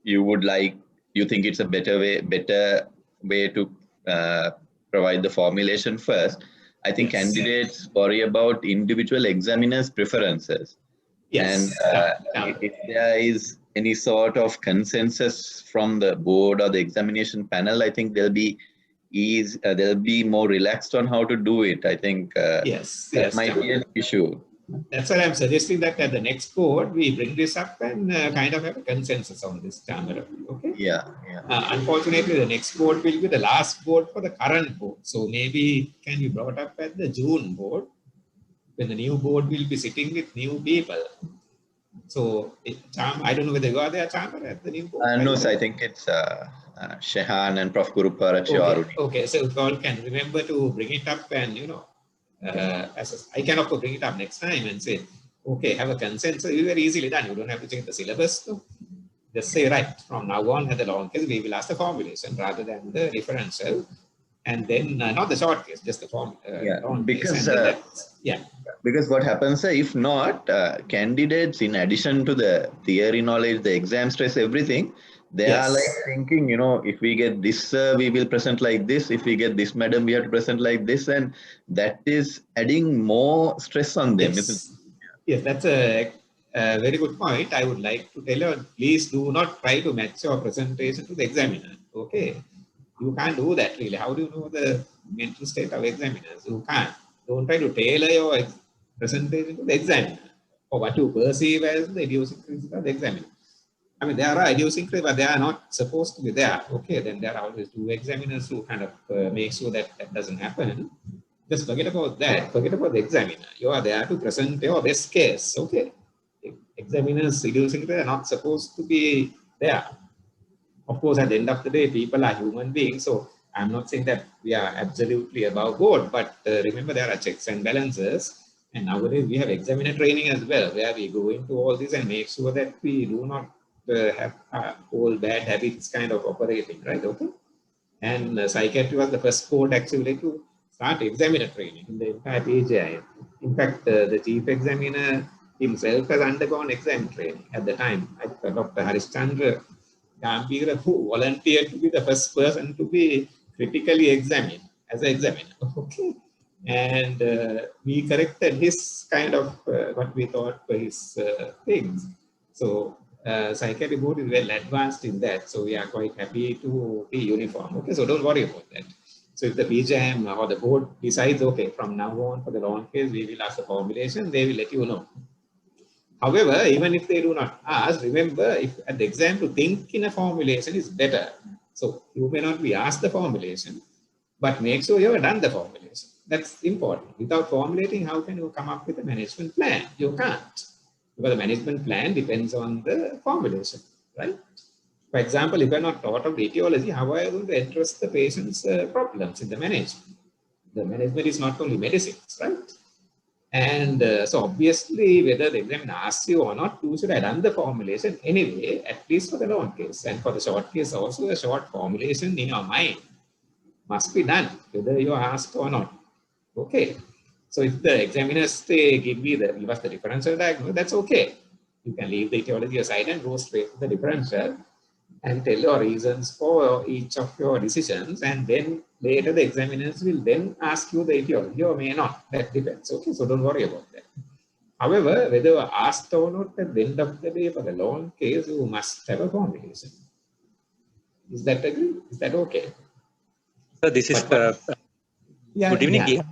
S1: you think it's a better way to provide the formulation first, I think candidates worry about individual examiners' preferences.
S2: Yes.
S1: And if there is any sort of consensus from the board or the examination panel, I think they'll be more relaxed on how to do it. I think that might be an issue.
S2: That's why I'm suggesting that at the next board, we bring this up and kind of have a consensus on this, Chamara. Okay?
S1: Yeah.
S2: Unfortunately, the next board will be the last board for the current board. So maybe it can be brought up at the June board, when the new board will be sitting with new people. So, I don't know whether you are there, Chamara, at the new board.
S1: No, so I think it's Shehan and Prof. Guru Parachya.
S2: Okay, so if all can remember to bring it up, and I can of course bring it up next time and say, okay, have a consensus. It's very easily done. You don't have to change the syllabus. So just say, right, from now on at the long case, we will ask the formulation rather than the differential. And then not the short case, just the form.
S1: Because what happens, if not, candidates, in addition to the theory knowledge, the exam stress, everything, they are like thinking, if we get this, we will present like this. If we get this, madam, we have to present like this. And that is adding more stress on them.
S2: Yes, that's a very good point. I would like to tell you, please do not try to match your presentation to the examiner. Okay. You can't do that really. How do you know the mental state of examiners? You can't. Don't try to tailor your presentation to the examiner or what you perceive as the idiosyncrasies of the examiner. I mean, there are idiosyncrasies, but they are not supposed to be there. Okay, then there are always two examiners who kind of make sure that that doesn't happen. Just forget about that. Forget about the examiner. You are there to present your best case. Okay. Examiners' idiosyncrasies are not supposed to be there. Of course, at the end of the day, people are human beings. So I'm not saying that we are absolutely above board, but remember there are checks and balances. And nowadays we have examiner training as well, where we go into all this and make sure that we do not have all bad habits kind of operating, right? Okay. And psychiatry was the first board actually to start examiner training in the entire PGI. In fact, the chief examiner himself has undergone exam training at the time. Dr. Harishchandra Gambhira, who volunteered to be the first person to be critically examined as an examiner. Okay. And we corrected his kind of what we thought were his things. So psychiatry board is well advanced in that. So we are quite happy to be uniform. Okay, so don't worry about that. So if the PGM or the board decides, okay, from now on for the long case, we will ask the formulation, they will let you know. However, even if they do not ask, remember, if at the exam to think in a formulation is better. So you may not be asked the formulation, but make sure you have done the formulation. That's important. Without formulating, how can you come up with a management plan? You can't. Because the management plan depends on the formulation, right? For example, if you're not taught of the etiology, how are you going to address the patient's problems in the management? The management is not only medicines, right? And so obviously, whether the examiner asks you or not, you should have done the formulation anyway, at least for the long case. And for the short case also, a short formulation in your mind must be done, whether you are asked or not. Okay. So if the examiners say, give us the differential diagnosis, that's okay. You can leave the etiology aside and go straight to the differential and tell your reasons for each of your decisions. And then later the examiners will then ask you the etiology or may not. That depends. Okay, so don't worry about that. However, whether you are asked or not, at the end of the day, for the long case, you must have a formulation. Is that agree? Is that okay?
S6: So this is
S2: yeah,
S6: good evening.
S2: Yeah.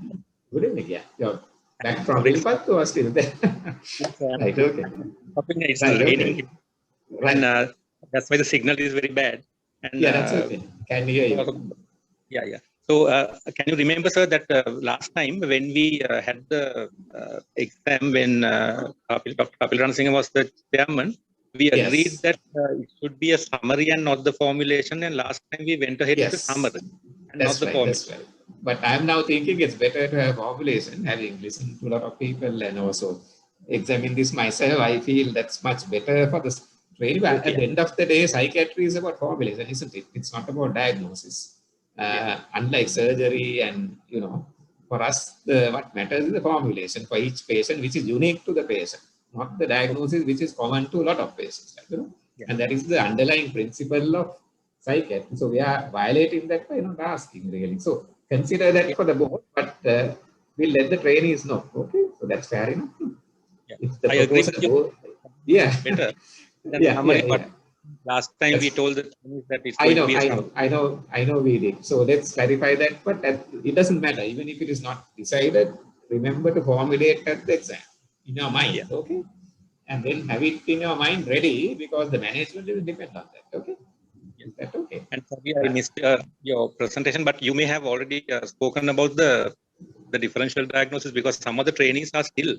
S2: Good evening. Yeah, you're back from Vilpat or still there? Right. Okay.
S6: It's
S2: right,
S6: raining,
S2: okay. Right.
S6: And that's why the signal is very bad. And,
S2: yeah, that's okay. Can hear you.
S6: Yeah. So can you remember, sir, that last time when we had the exam, when Dr. Kapil Rana Singh was the chairman, we agreed that it should be a summary and not the formulation. And last time we went ahead with the summary and not the formulation.
S2: That's right. But I'm now thinking it's better to have formulation, having listened to a lot of people and also examine this myself. I feel that's much better for the training. But at the end of the day, psychiatry is about formulation, isn't it? It's not about diagnosis. Unlike surgery and, for us, what matters is the formulation for each patient, which is unique to the patient, not the diagnosis, which is common to a lot of patients. And that is the underlying principle of psychiatry. So we are violating that by not asking really. So consider that for the board, but we'll let the trainees know. Okay, so that's fair enough. If the
S6: I agree with you. Better than last time we told the that it's going to be
S2: I know we did. So let's clarify that, but it doesn't matter. Even if it is not decided, remember to formulate at the exam in your mind, okay? And then have it in your mind ready, because the management will depend on that, okay? Is that okay?
S6: And sorry, I missed your presentation, but you may have already spoken about the differential diagnosis, because some of the trainees are still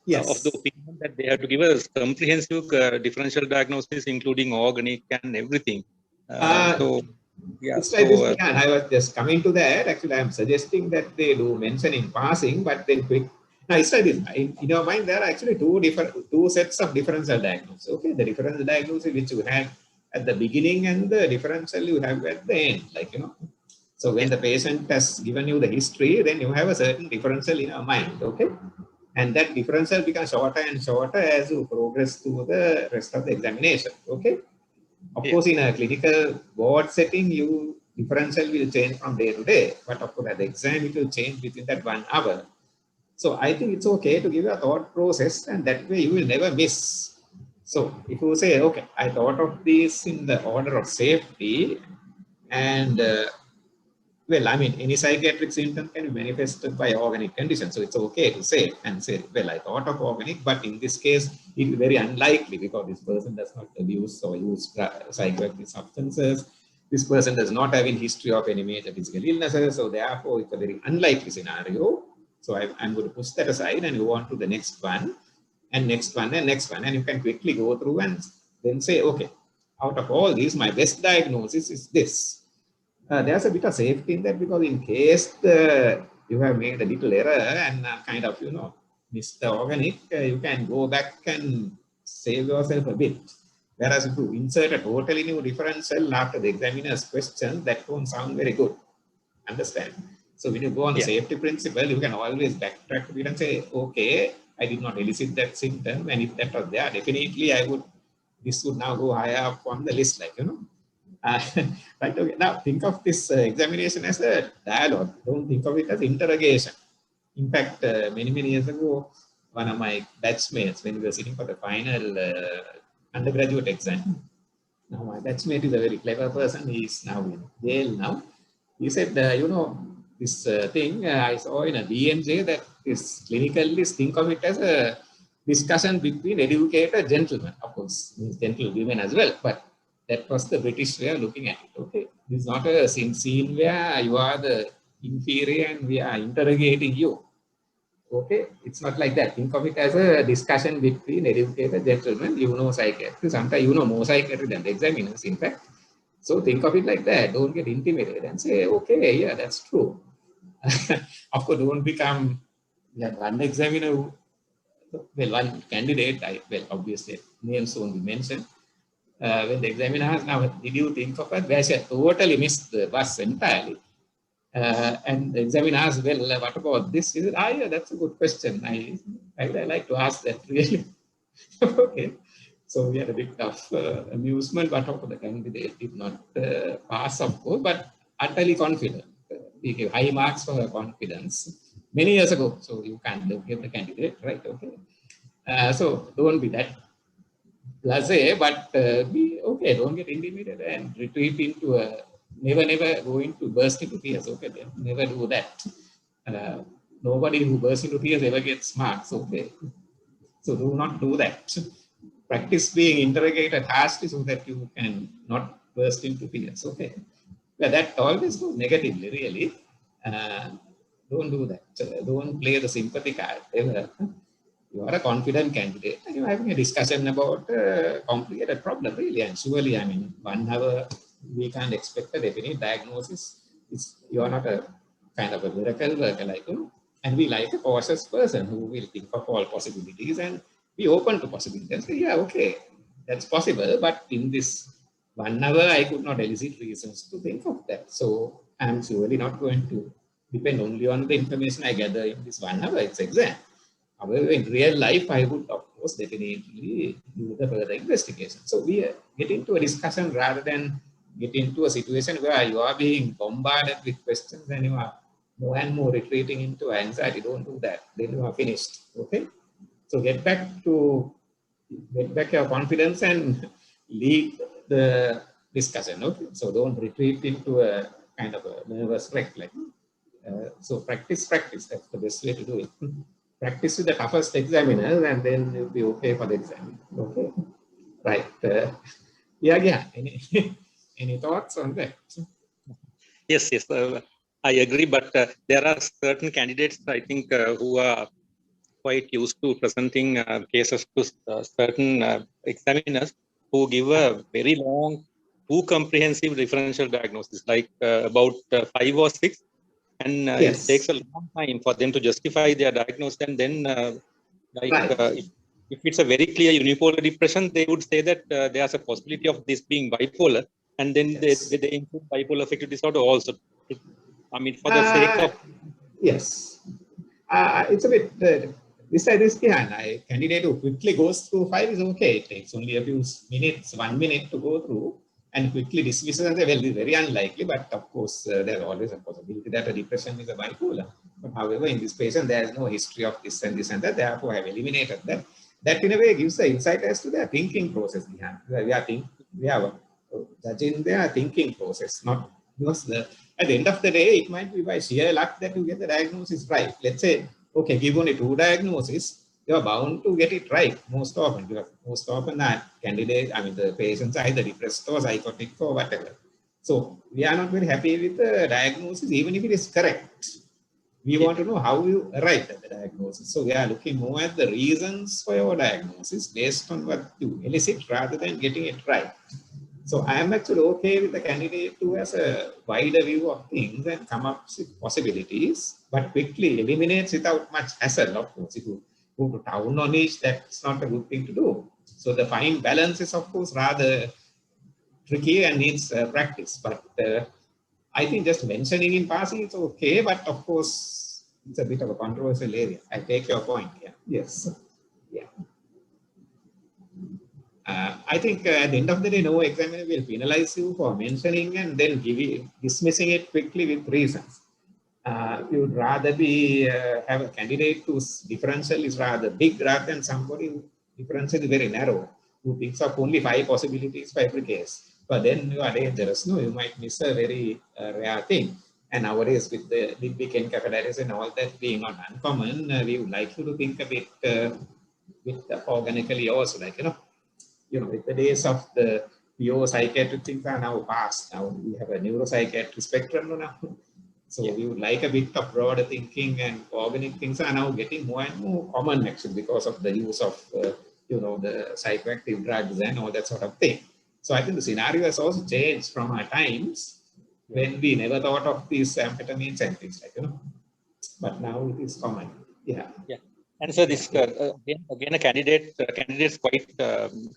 S6: of the opinion that they have to give us comprehensive differential diagnosis, including organic and everything.
S2: It's like this, I was just coming to that. Actually, I'm suggesting that they do mention in passing, but then quick. Now, it's like this. In your mind, there are actually two sets of differential diagnosis. Okay, the differential diagnosis which you have at the beginning and the differential you have at the end, So when the patient has given you the history, then you have a certain differential in your mind. Okay. And that differential becomes shorter and shorter as you progress through the rest of the examination. Okay. Of course, in a clinical board setting, differential will change from day to day. But of course, at the exam, it will change within that 1 hour. So I think it's okay to give a thought process, and that way you will never miss. So if you say, okay, I thought of this in the order of safety, and any psychiatric symptom can be manifested by organic conditions. So it's okay to say, well, I thought of organic, but in this case, it is very unlikely because this person does not abuse or use psychoactive substances. This person does not have a history of any major physical illnesses. So therefore, it's a very unlikely scenario. So I'm going to push that aside and go on to the next one and next one and next one. And you can quickly go through and then say, okay, out of all these, my best diagnosis is this. There's a bit of safety in that, because in case you have made a little error and missed the organic, you can go back and save yourself a bit. Whereas if you insert a totally new differential after the examiner's question, that won't sound very good. Understand? So when you go on the safety principle, you can always backtrack a bit and say, okay, I did not elicit that symptom, and if that was there, definitely this would now go higher up on the list, right, okay. Now think of this examination as a dialogue. Don't think of it as interrogation. In fact, many years ago, one of my batchmates, when we were sitting for the final undergraduate exam, now my batchmate is a very clever person. He is now in jail now. He said, this thing I saw in a DMJ that is clinically, think of it as a discussion between educated gentlemen. Of course, means gentlewomen as well, but that was the British way of looking at it. Okay, this is not a scene where you are the inferior and we are interrogating you. Okay, it's not like that. Think of it as a discussion between educated gentlemen. Psychiatry. Sometimes more psychiatry than the examiners, in fact. So think of it like that. Don't get intimidated and say, okay, yeah, that's true. Of course, don't become one examiner. One candidate. Obviously, names won't be mentioned. When the examiner asks, now, did you think of it? Where she totally missed the bus entirely. And the examiner asks, well, what about this? He said, yeah, that's a good question. I like to ask that, really. Okay. So we had a bit of amusement, but the candidate did not pass, of course, but utterly confident. we give high marks for confidence many years ago. So you can't give the candidate, right? Okay. So don't be that blasé, but be okay. Don't get intimidated and retreat into a never going to burst into tears. Okay, then never do that. Nobody who bursts into tears ever gets marks. Okay, so do not do that. Practice being interrogated harshly so that you can not burst into tears. Okay, yeah, that always goes negatively. Really, don't do that. Don't play the sympathy card ever. You are a confident candidate and you're having a discussion about a complicated problem, really. And surely, I mean, 1 hour, we can't expect a definite diagnosis. You are not a kind of a miracle worker, like, you know, and we like a cautious person who will think of all possibilities and be open to possibilities and say, yeah, okay, that's possible. But in this 1 hour, I could not elicit reasons to think of that. So I'm surely not going to depend only on the information I gather in this 1 hour. It's exam. However, in real life, I would, of course, definitely do the further investigation. So we get into a discussion rather than get into a situation where you are being bombarded with questions and you are more and more retreating into anxiety. Don't do that. Then you are finished. Okay. So get back your confidence and lead the discussion. Okay. So don't retreat into a kind of a nervous wreck. Like, so practice. That's the best way to do it. Practice with the toughest examiners and then you'll be okay for the exam. Okay. Right. Yeah. Any thoughts on that?
S6: Yes. I agree, but there are certain candidates, I think, who are quite used to presenting cases to certain examiners who give a very long, too comprehensive differential diagnosis, like about 5 or 6. And
S2: Yes.
S6: it takes a long time for them to justify their diagnosis. And then, if it's a very clear unipolar depression, they would say that there's a possibility of this being bipolar. And then
S2: Yes.
S6: they include bipolar affective disorder also. I mean, for the sake of...
S2: Yes. It's a bit... this and a candidate who quickly goes through 5 is okay. It takes only a few minutes, 1 minute to go through and quickly dismisses and say, well, it's very unlikely, but of course, there's always a possibility that a depression is a bipolar. But however, in this patient, there is no history of this and that, therefore I have eliminated that. That in a way gives the insight as to their thinking process. We are judging their thinking process, not because at the end of the day, it might be by sheer luck that you get the diagnosis right. Let's say, okay, give only 2 diagnoses, you are bound to get it right most often. Because most often that candidate, I mean the patients are either depressed or psychotic or whatever. So we are not very happy with the diagnosis, even if it is correct. We want to know how you arrived at the diagnosis. So we are looking more at the reasons for your diagnosis based on what you elicit rather than getting it right. So I am actually okay with the candidate who has a wider view of things and come up with possibilities, but quickly eliminates without much hassle. Of course, if you go to town on each, that's not a good thing to do. So the fine balance is, of course, rather tricky and needs practice. But I think just mentioning in passing, it's okay. But of course, it's a bit of a controversial area. I take your point. Yeah. Yes. Yeah. I think at the end of the day, no examiner will penalize you for mentioning and then dismissing it quickly with reasons. You would rather have a candidate whose differential is rather big rather than somebody whose differential is very narrow, who thinks of only 5 possibilities for every case. But then you are dangerous. No, you might miss a very rare thing. And nowadays, with the limbic encephalitis and all that being not uncommon, we would like you to think a bit organically also, like, with the days of the pure psychiatric things are now past. Now we have a neuropsychiatric spectrum now. So we would like a bit of broader thinking, and organic things are now getting more and more common actually because of the use of, the psychoactive drugs and all that sort of thing. So I think the scenario has also changed from our times when we never thought of these amphetamines and things like, but now it is common. Yeah.
S6: And so this again, candidates quite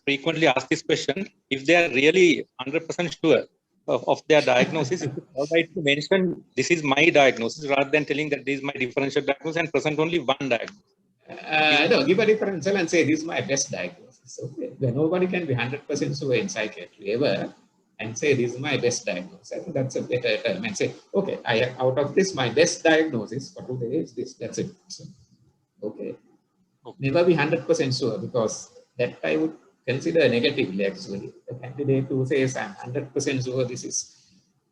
S6: frequently ask this question: if they are really 100% sure of their diagnosis, it's all right to mention this is my diagnosis rather than telling that this is my differential diagnosis and present only one diagnosis.
S2: No, give a differential and say this is my best diagnosis. Okay. Nobody can be 100% sure in psychiatry ever. and say, this is my best diagnosis. I think that's a better term. And say, okay, out of this, my best diagnosis for today is this. That's it. So, okay. Never be 100% sure, because that I would consider negatively actually. The candidate who says, I'm 100% sure this is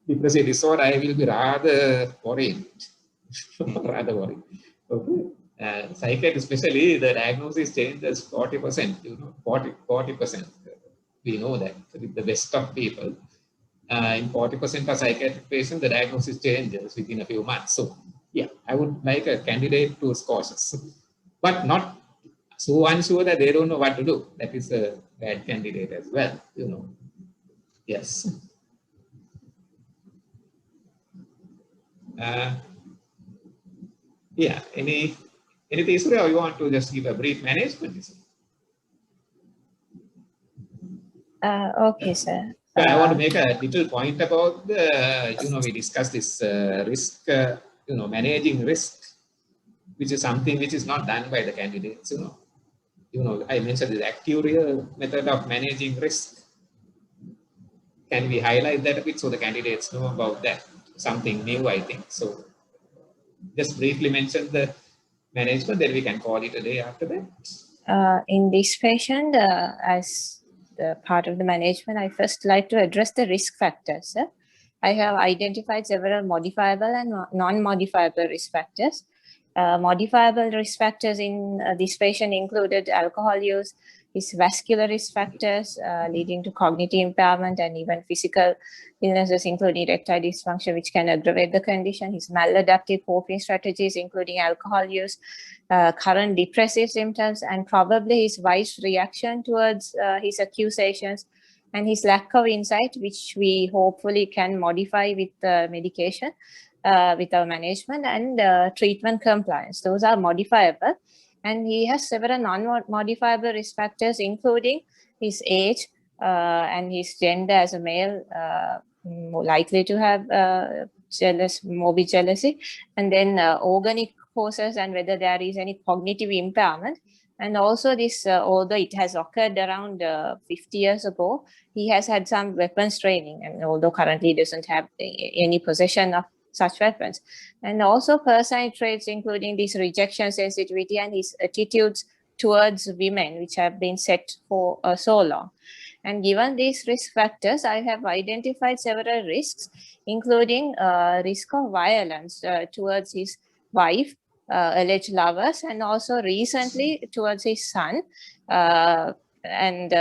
S2: depressive disorder, I will be rather worried. Rather worried. Okay. Psychiatry, especially, the diagnosis changes 40%, 40%. We know that with the best of people, in 40% of psychiatric patients, the diagnosis changes within a few months. So, yeah, I would like a candidate who is cautious, but not so unsure that they don't know what to do. That is a bad candidate as well, Yes. Yeah, anything, Surya, or you want to just give a brief management?
S5: Okay, sir.
S2: I want to make a little point about the, we discussed this risk, managing risk, which is something which is not done by the candidates, I mentioned the actuarial method of managing risk. Can we highlight that a bit so the candidates know about that? Something new, I think. So just briefly mention the management, then we can call it a day after that.
S5: In this patient, as the part of the management, I first like to address the risk factors. I have identified several modifiable and non-modifiable risk factors. Modifiable risk factors in this patient included alcohol use, his vascular risk factors leading to cognitive impairment, and even physical illnesses including erectile dysfunction, which can aggravate the condition, his maladaptive coping strategies including alcohol use, current depressive symptoms, and probably his wife's reaction towards his accusations, and his lack of insight, which we hopefully can modify with medication, with our management, and treatment compliance. Those are modifiable. And he has several non-modifiable risk factors, including his age and his gender as a male, more likely to have morbid jealousy, and then organic causes and whether there is any cognitive impairment. And also this, although it has occurred around 50 years ago, he has had some weapons training, and although currently he doesn't have any possession of such weapons. And also personality traits, including this rejection sensitivity and his attitudes towards women, which have been set for so long. And given these risk factors, I have identified several risks, including risk of violence towards his wife, alleged lovers, and also recently towards his son. And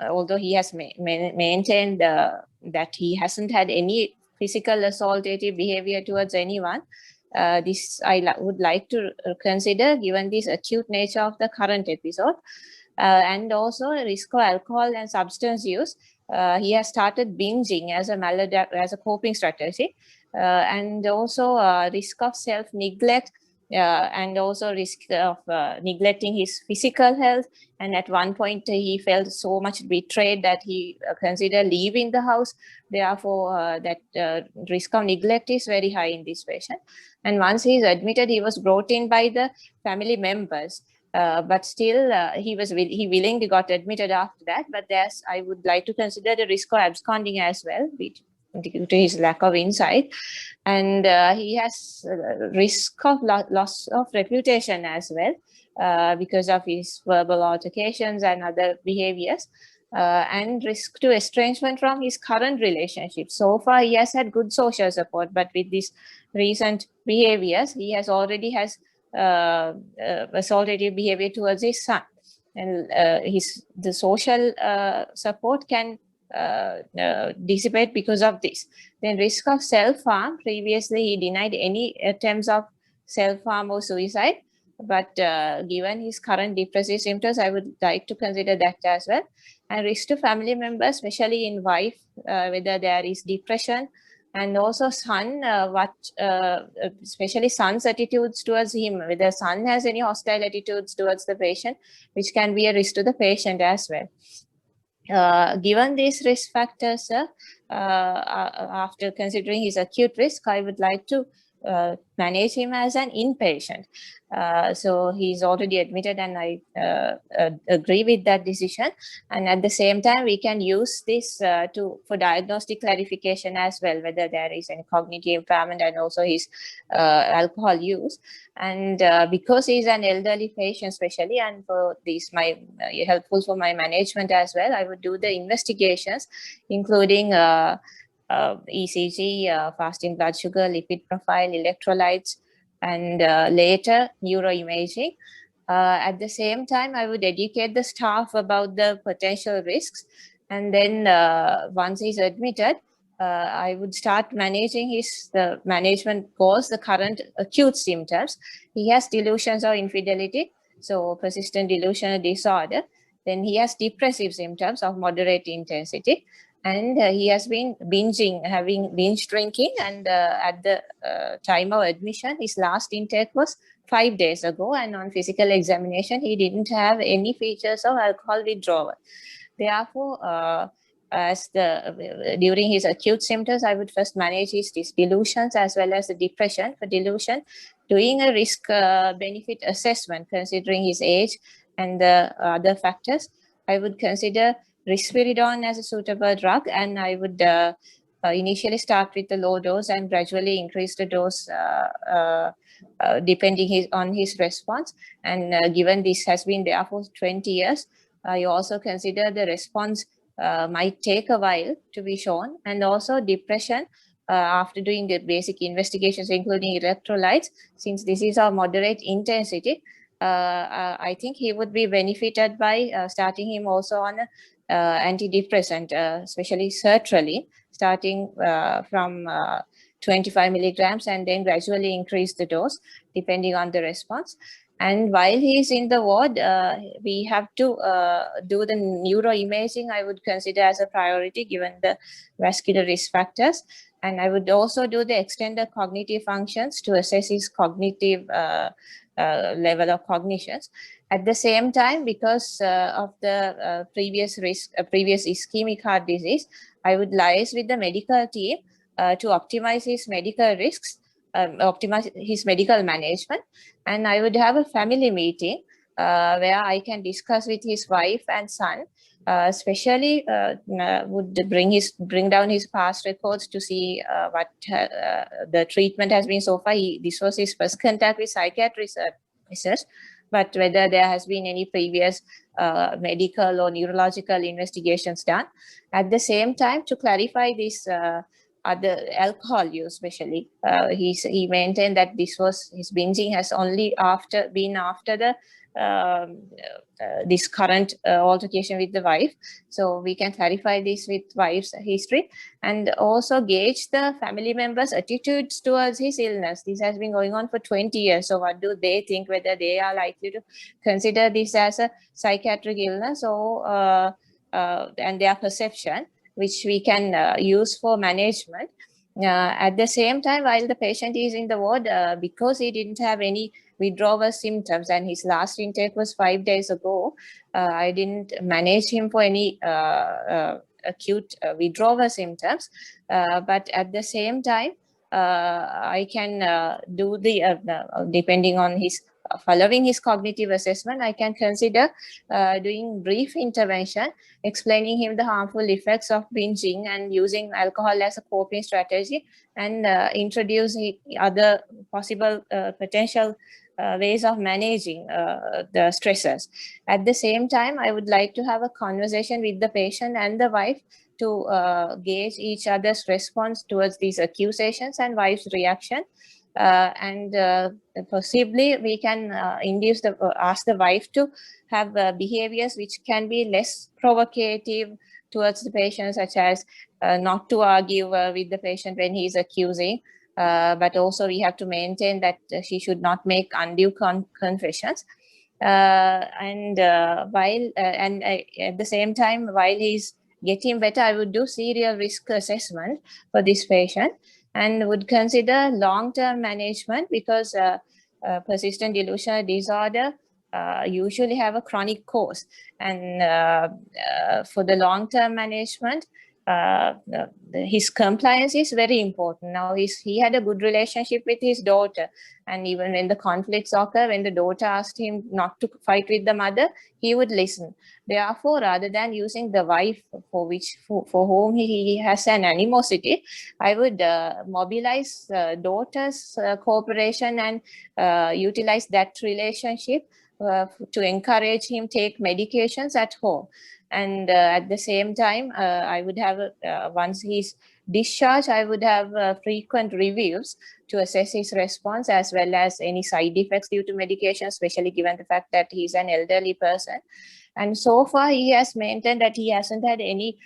S5: although he has maintained that he hasn't had any physical assaultative behavior towards anyone, this I would like to consider given this acute nature of the current episode. And also risk of alcohol and substance use. He has started binging as a coping strategy, and also risk of self-neglect, and also risk of neglecting his physical health. And at one point he felt so much betrayed that he considered leaving the house. Therefore, that risk of neglect is very high in this patient. And once he is admitted, he was brought in by the family members. But still, he willingly got admitted after that. But I would like to consider the risk of absconding as well, due to his lack of insight. And he has risk of loss of reputation as well, because of his verbal altercations and other behaviors, and risk to estrangement from his current relationship. So far, he has had good social support, but with these recent behaviors, he already has assaultative behavior towards his son, and the social support can dissipate because of this. Then risk of self-harm. Previously, he denied any attempts of self-harm or suicide, but given his current depressive symptoms, I would like to consider that as well. And risk to family members, especially in wife, whether there is depression, and also son, especially son's attitudes towards him, whether son has any hostile attitudes towards the patient, which can be a risk to the patient as well. Given these risk factors, after considering his acute risk, I would like to manage him as an inpatient. So he's already admitted, and I agree with that decision. And at the same time, we can use this for diagnostic clarification as well, whether there is any cognitive impairment and also his alcohol use. And because he's an elderly patient, especially, and for this helpful for my management as well, I would do the investigations, including ECG, fasting blood sugar, lipid profile, electrolytes, and later Neuro Imaging. At the same time, I would educate the staff about the potential risks. And then once he's admitted, I would start managing the management goals, the current acute symptoms. He has delusions or infidelity, so persistent delusional disorder. Then he has depressive symptoms of moderate intensity. And he has been having binge drinking. And at the time of admission, his last intake was 5 days ago. And on physical examination, he didn't have any features of alcohol withdrawal. Therefore, during his acute symptoms, I would first manage his delusions as well as the depression. For delusion, doing a risk benefit assessment, considering his age and the other factors. I would consider risperidone as a suitable drug, and I would initially start with the low dose and gradually increase the dose depending on his response. And given this has been there for 20 years, you also consider the response might take a while to be shown, and also depression after doing the basic investigations, including electrolytes. Since this is of moderate intensity, I think he would be benefited by starting him also on antidepressant, especially sertraline, starting from 25 milligrams and then gradually increase the dose depending on the response. And while he is in the ward, we have to do the neuro imaging, I would consider as a priority given the vascular risk factors. And I would also do the extended cognitive functions to assess his cognitive level of cognitions. At the same time, because of the previous ischemic heart disease, I would liaise with the medical team to optimize his medical risks, optimize his medical management. And I would have a family meeting where I can discuss with his wife and son, especially would bring down his past records to see what the treatment has been so far. This was his first contact with psychiatry services, but whether there has been any previous medical or neurological investigations done. At the same time, to clarify this other alcohol use, especially, he maintained that his binging has only been after the this current altercation with the wife. So we can clarify this with wife's history and also gauge the family members' attitudes towards his illness. This has been going on for 20 years. So what do they think, whether they are likely to consider this as a psychiatric illness or and their perception, which we can use for management. At the same time, while the patient is in the ward, because he didn't have any withdrawal symptoms and his last intake was 5 days ago, I didn't manage him for any acute withdrawal symptoms. But at the same time, I can do depending on his following his cognitive assessment, I can consider doing brief intervention, explaining him the harmful effects of binging and using alcohol as a coping strategy, and introduce other possible potential ways of managing the stresses. At the same time, I would like to have a conversation with the patient and the wife to gauge each other's response towards these accusations and wife's reaction. And possibly we can ask the wife to have behaviors which can be less provocative towards the patient, such as not to argue with the patient when he is accusing, but also we have to maintain that she should not make undue confessions. And at the same time, while he's getting better, I would do serial risk assessment for this patient and would consider long-term management, because persistent delusional disorder usually have a chronic course. And for the long-term management, his compliance is very important. Now he had a good relationship with his daughter, and even when the conflicts occur, when the daughter asked him not to fight with the mother, he would listen. Therefore, rather than using the wife for whom he has an animosity, I would mobilize daughter's cooperation and utilize that relationship to encourage him take medications at home. And at the same time, I would have, once he's discharged, I would have frequent reviews to assess his response as well as any side effects due to medication, especially given the fact that he's an elderly person. And so far, he has maintained that he hasn't had any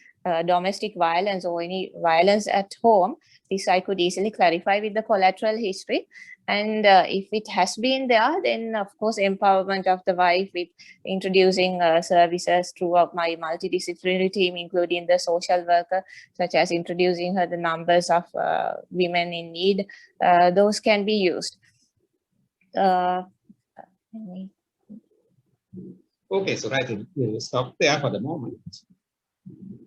S5: domestic violence or any violence at home. This I could easily clarify with the collateral history. And if it has been there, then of course, empowerment of the wife with introducing services throughout my multidisciplinary team, including the social worker, such as introducing her the numbers of women in need, those can be used.
S2: Okay, so I think we'll stop there for the moment.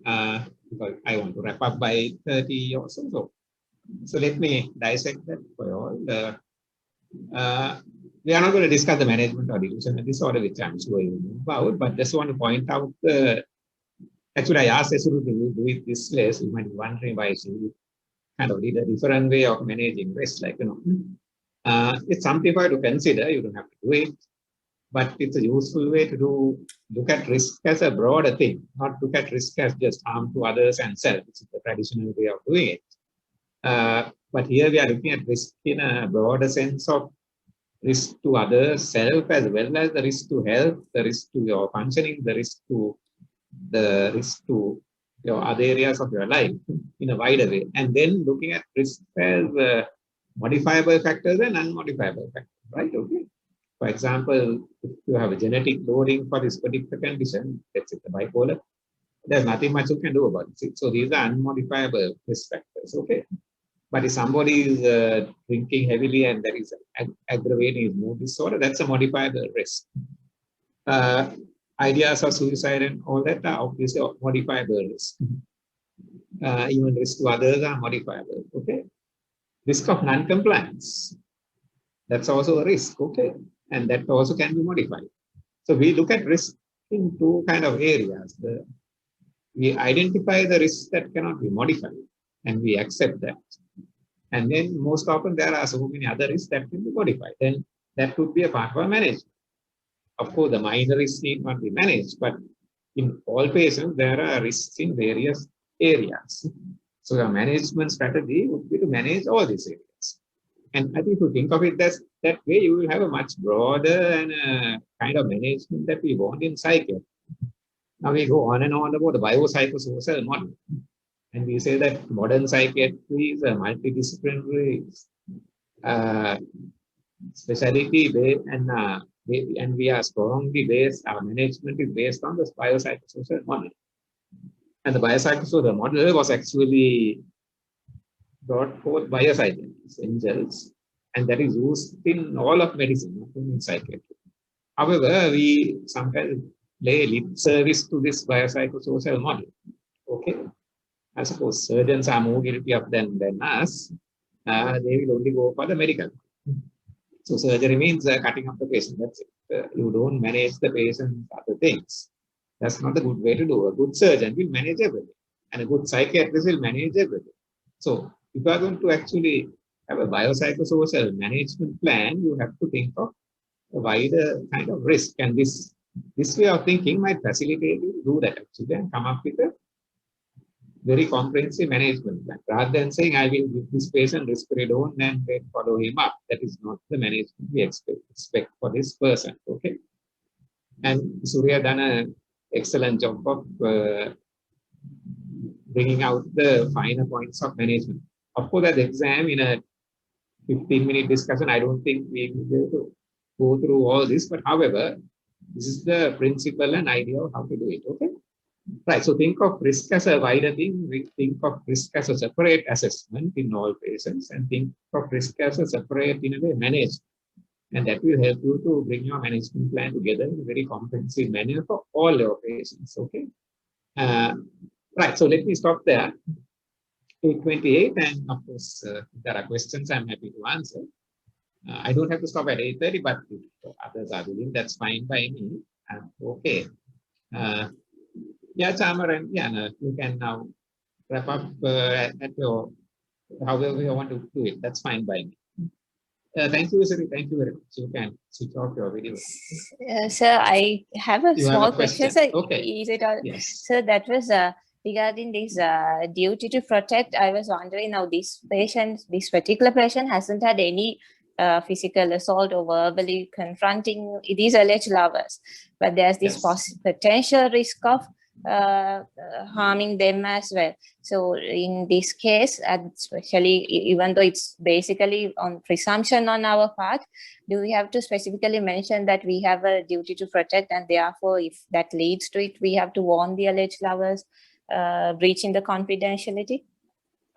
S2: Because I want to wrap up by 30 or so. So let me dissect that for you all. We are not going to discuss the management or delusional disorder, which I'm sure you know about, but just want to point out actually I asked Esuru to do it this way, so you might be wondering why she kind of did a different way of managing risk, like, it's something for you to consider, you don't have to do it, but it's a useful way to look at risk as a broader thing, not look at risk as just harm to others and self, which is the traditional way of doing it. But here we are looking at risk in a broader sense of risk to others, self, as well as the risk to health, the risk to your functioning, the risk to your other areas of your life in a wider way. And then looking at risk as modifiable factors and unmodifiable factors, right? Okay. For example, if you have a genetic loading for this particular condition, let's say the bipolar, there's nothing much you can do about it. So these are unmodifiable risk factors, okay? But if somebody is drinking heavily and there is aggravating his mood disorder, that's a modifiable risk. Ideas of suicide and all that are obviously modifiable risk. Even risk to others are modifiable, okay? Risk of non-compliance, that's also a risk, okay? And that also can be modified. So we look at risk in two kind of areas. We identify the risks that cannot be modified, and we accept that. And then most often there are so many other risks that can be modified. Then that could be a part of our management. Of course, the minor risks need not be managed, but in all patients, there are risks in various areas. So your management strategy would be to manage all these areas. And I think if you think of it that way, you will have a much broader and kind of management that we want in psychiatry. Now we go on and on about the biopsychosocial model. And we say that modern psychiatry is a multidisciplinary specialty based, and we are strongly based, our management is based on the biopsychosocial model. And the biopsychosocial model was actually brought forth by a psychiatrist, angels, and that is used in all of medicine, not only in psychiatry. However, we sometimes lay lip service to this biopsychosocial model. Okay. I suppose surgeons are more guilty of than us. They will only go for the medical. So surgery means cutting up the patient. That's it. You don't manage the patient's other things. That's not a good way to do. A good surgeon will manage everything, and a good psychiatrist will manage everything. So if you are going to actually have a biopsychosocial management plan, you have to think of a wider kind of risk. And this way of thinking might facilitate you to do that actually and come up with a very comprehensive management plan. Rather than saying, I will give this patient risperidone and then follow him up. That is not the management we expect for this person. Okay. And Surya done an excellent job of bringing out the finer points of management. Of course, at the exam, in a 15-minute discussion, I don't think we will be able to go through all this. But however, this is the principle and idea of how to do it. Okay. Right. So think of risk as a wider thing. We think of risk as a separate assessment in all patients, and think of risk as a separate, in a way, managed. And that will help you to bring your management plan together in a very comprehensive manner for all your patients. Okay. Right, so let me stop there. 8:28, and of course, if there are questions, I'm happy to answer. I don't have to stop at 8:30, but if others are willing, that's fine by me. Okay. Yeah, Chamar and Yana, you can now wrap up at your, however you want to do it. That's fine by me. Thank you, Siri. Thank you very much. You can switch off your video.
S5: Sir, I have a small question. Sir.
S2: Okay.
S5: Is it all?
S2: Yes.
S5: So that was regarding this duty to protect. I was wondering now, this particular patient hasn't had any physical assault or verbally confronting these alleged lovers, but there's this potential risk of harming them as well. So in this case, especially even though it's basically on presumption on our part, do we have to specifically mention that we have a duty to protect, and therefore if that leads to it, we have to warn the alleged lovers breaching the confidentiality?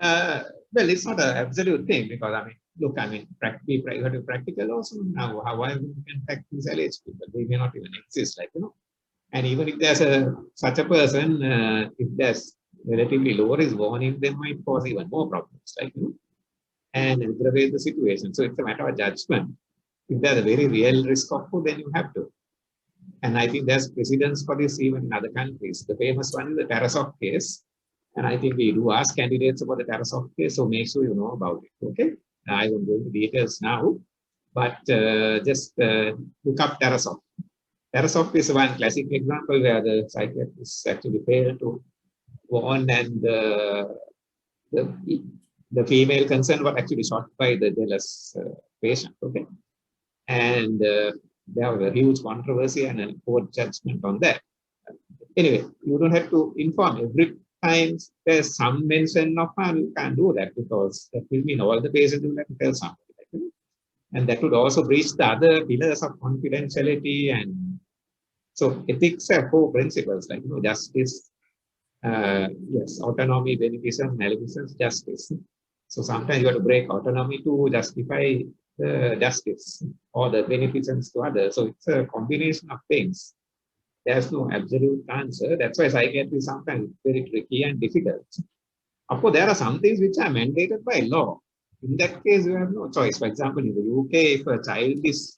S2: Well, it's not an absolute thing, because I mean, look, I mean, we have to practical also now. However, we can practice alleged people, they may not even exist, like, you know. And even if there's such a person, if there's relatively low risk, warning them might cause even more problems, like, you know, and aggravate the situation. So it's a matter of judgment. If there's a very real risk of food, then you have to. And I think there's precedence for this even in other countries. The famous one is the Tarasov case. And I think we do ask candidates about the Tarasov case, so make sure you know about it. Okay, I won't go into details now, but just look up Tarasov. Tarasov is one classic example where the psychiatrist actually failed to warn, and the female concerned was actually shot by the jealous patient. Okay, and there was a huge controversy and a court judgment on that. Anyway, you don't have to inform every time there's some mention of harm. You can't do that, because that will mean all the patients will have to tell somebody. And that would also breach the other pillars of confidentiality. And so ethics have 4 principles, like, you know, justice, yes, autonomy, beneficence, maleficence, justice. So sometimes you have to break autonomy to justify the justice or the beneficence to others. So it's a combination of things. There's no absolute answer. That's why psychiatry is sometimes very tricky and difficult. Of course, there are some things which are mandated by law. In that case, you have no choice. For example, in the UK, if a child is,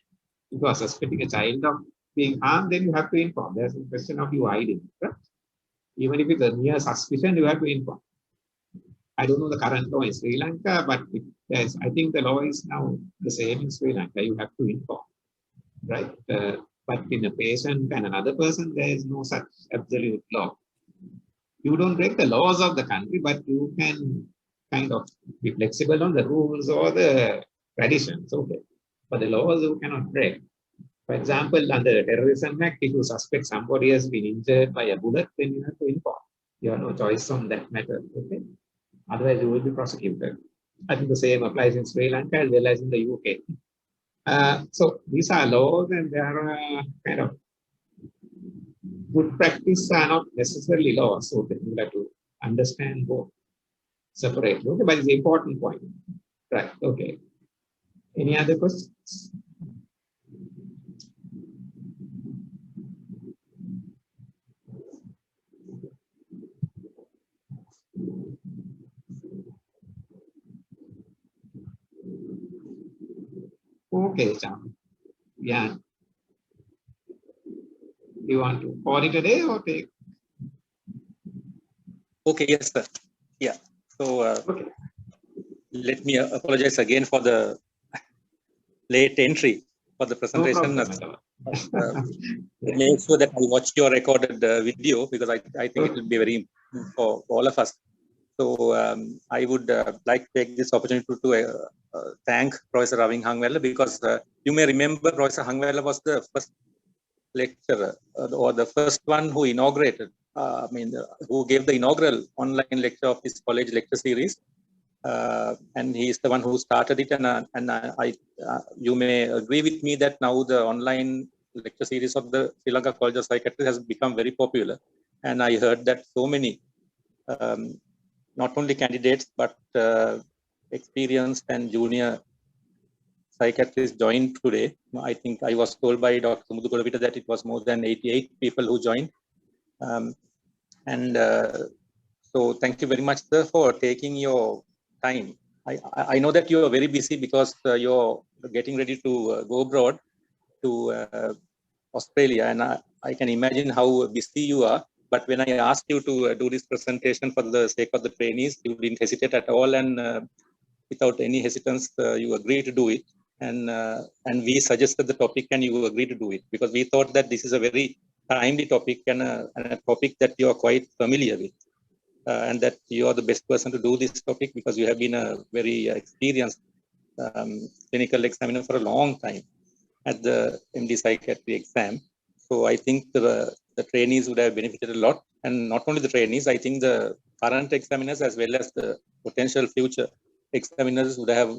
S2: if you are suspecting a child of being harmed, then you have to inform. There's a question of you hiding. Right? Even if it's a mere suspicion, you have to inform. I don't know the current law in Sri Lanka, but I think the law is now the same in Sri Lanka. You have to inform, right? But in a patient and another person, there is no such absolute law. You don't break the laws of the country, but you can kind of be flexible on the rules or the traditions. Okay, but the laws you cannot break. For example, under the Terrorism Act, if you suspect somebody has been injured by a bullet, then you have to inform. You have no choice on that matter. Okay, otherwise you will be prosecuted. I think the same applies in Sri Lanka as well as in the UK. So these are laws, and they are kind of good practice are not necessarily laws. So you have to understand both separately. Okay, but it's an important point. Right. Okay. Any other questions? Okay, John. Yeah. You want to call it a day or take?
S6: Okay, yes, sir. Yeah. So
S2: Okay.
S6: Let me apologize again for the late entry for the presentation.
S2: No problem at all.
S6: Make sure that I watch your recorded video, because I think it will be very important for all of us. So I would like to take this opportunity to thank Professor Rabin Hanwell, because you may remember Professor Hanwell was the first lecturer or the first one who inaugurated, who gave the inaugural online lecture of this college lecture series. And he is the one who started it. And you may agree with me that now the online lecture series of the Sri Lanka College of Psychiatry has become very popular. And I heard that so many, not only candidates, but experienced and junior psychiatrists joined today. I think I was told by Dr. Mudhugodavita that it was more than 88 people who joined. And So thank you very much, sir, for taking your time. I know that you are very busy because you're getting ready to go abroad to Australia, and I can imagine how busy you are. But when I asked you to do this presentation for the sake of the trainees, you didn't hesitate at all, and without any hesitance, you agreed to do it. And we suggested the topic, and you agreed to do it because we thought that this is a very timely topic and a topic that you are quite familiar with. And that you are the best person to do this topic because you have been a very experienced clinical examiner for a long time at the MD Psychiatry exam. So I think the trainees would have benefited a lot. And not only the trainees, I think the current examiners as well as the potential future examiners would have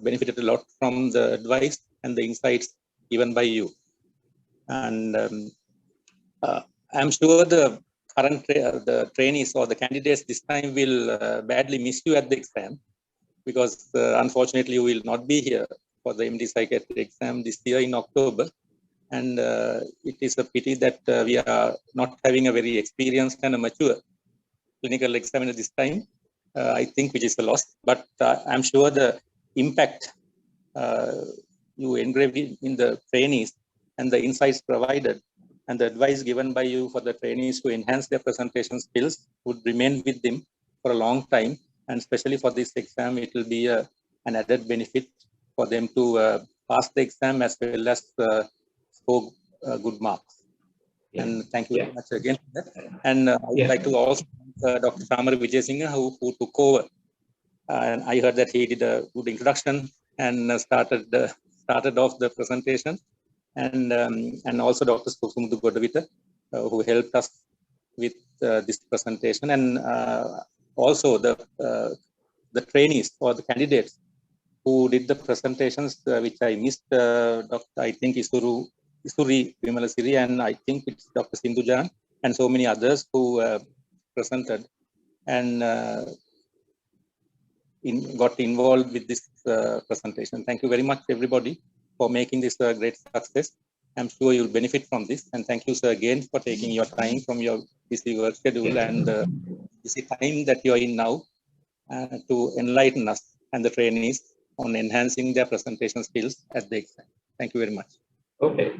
S6: benefited a lot from the advice and the insights given by you. And I'm sure the current the trainees or the candidates this time will badly miss you at the exam because unfortunately you will not be here for the MD Psychiatry exam this year in October. And it is a pity that we are not having a very experienced and a mature clinical examiner this time, I think, which is a loss. But I'm sure the impact you engraved in the trainees and the insights provided and the advice given by you for the trainees to enhance their presentation skills would remain with them for a long time. And especially for this exam, it will be an added benefit for them to pass the exam as well as score good marks. Yeah. And thank you very much again. And I would like to also thank Dr. Samar Vijayasinghe who took over. And I heard that he did a good introduction and started off the presentation. And also Dr. Sumudu Godavita, who helped us with this presentation, and also the trainees or the candidates who did the presentations, which I missed. I think Isuri Vimalasiri, and I think it's Dr. Sindhujan, and so many others who presented and got involved with this presentation. Thank you very much, everybody, for making this a great success. I'm sure you'll benefit from this. And thank you, sir, again, for taking your time from your busy work schedule and busy time that you're in now to enlighten us and the trainees on enhancing their presentation skills at the exam. Thank you very much.
S2: Okay.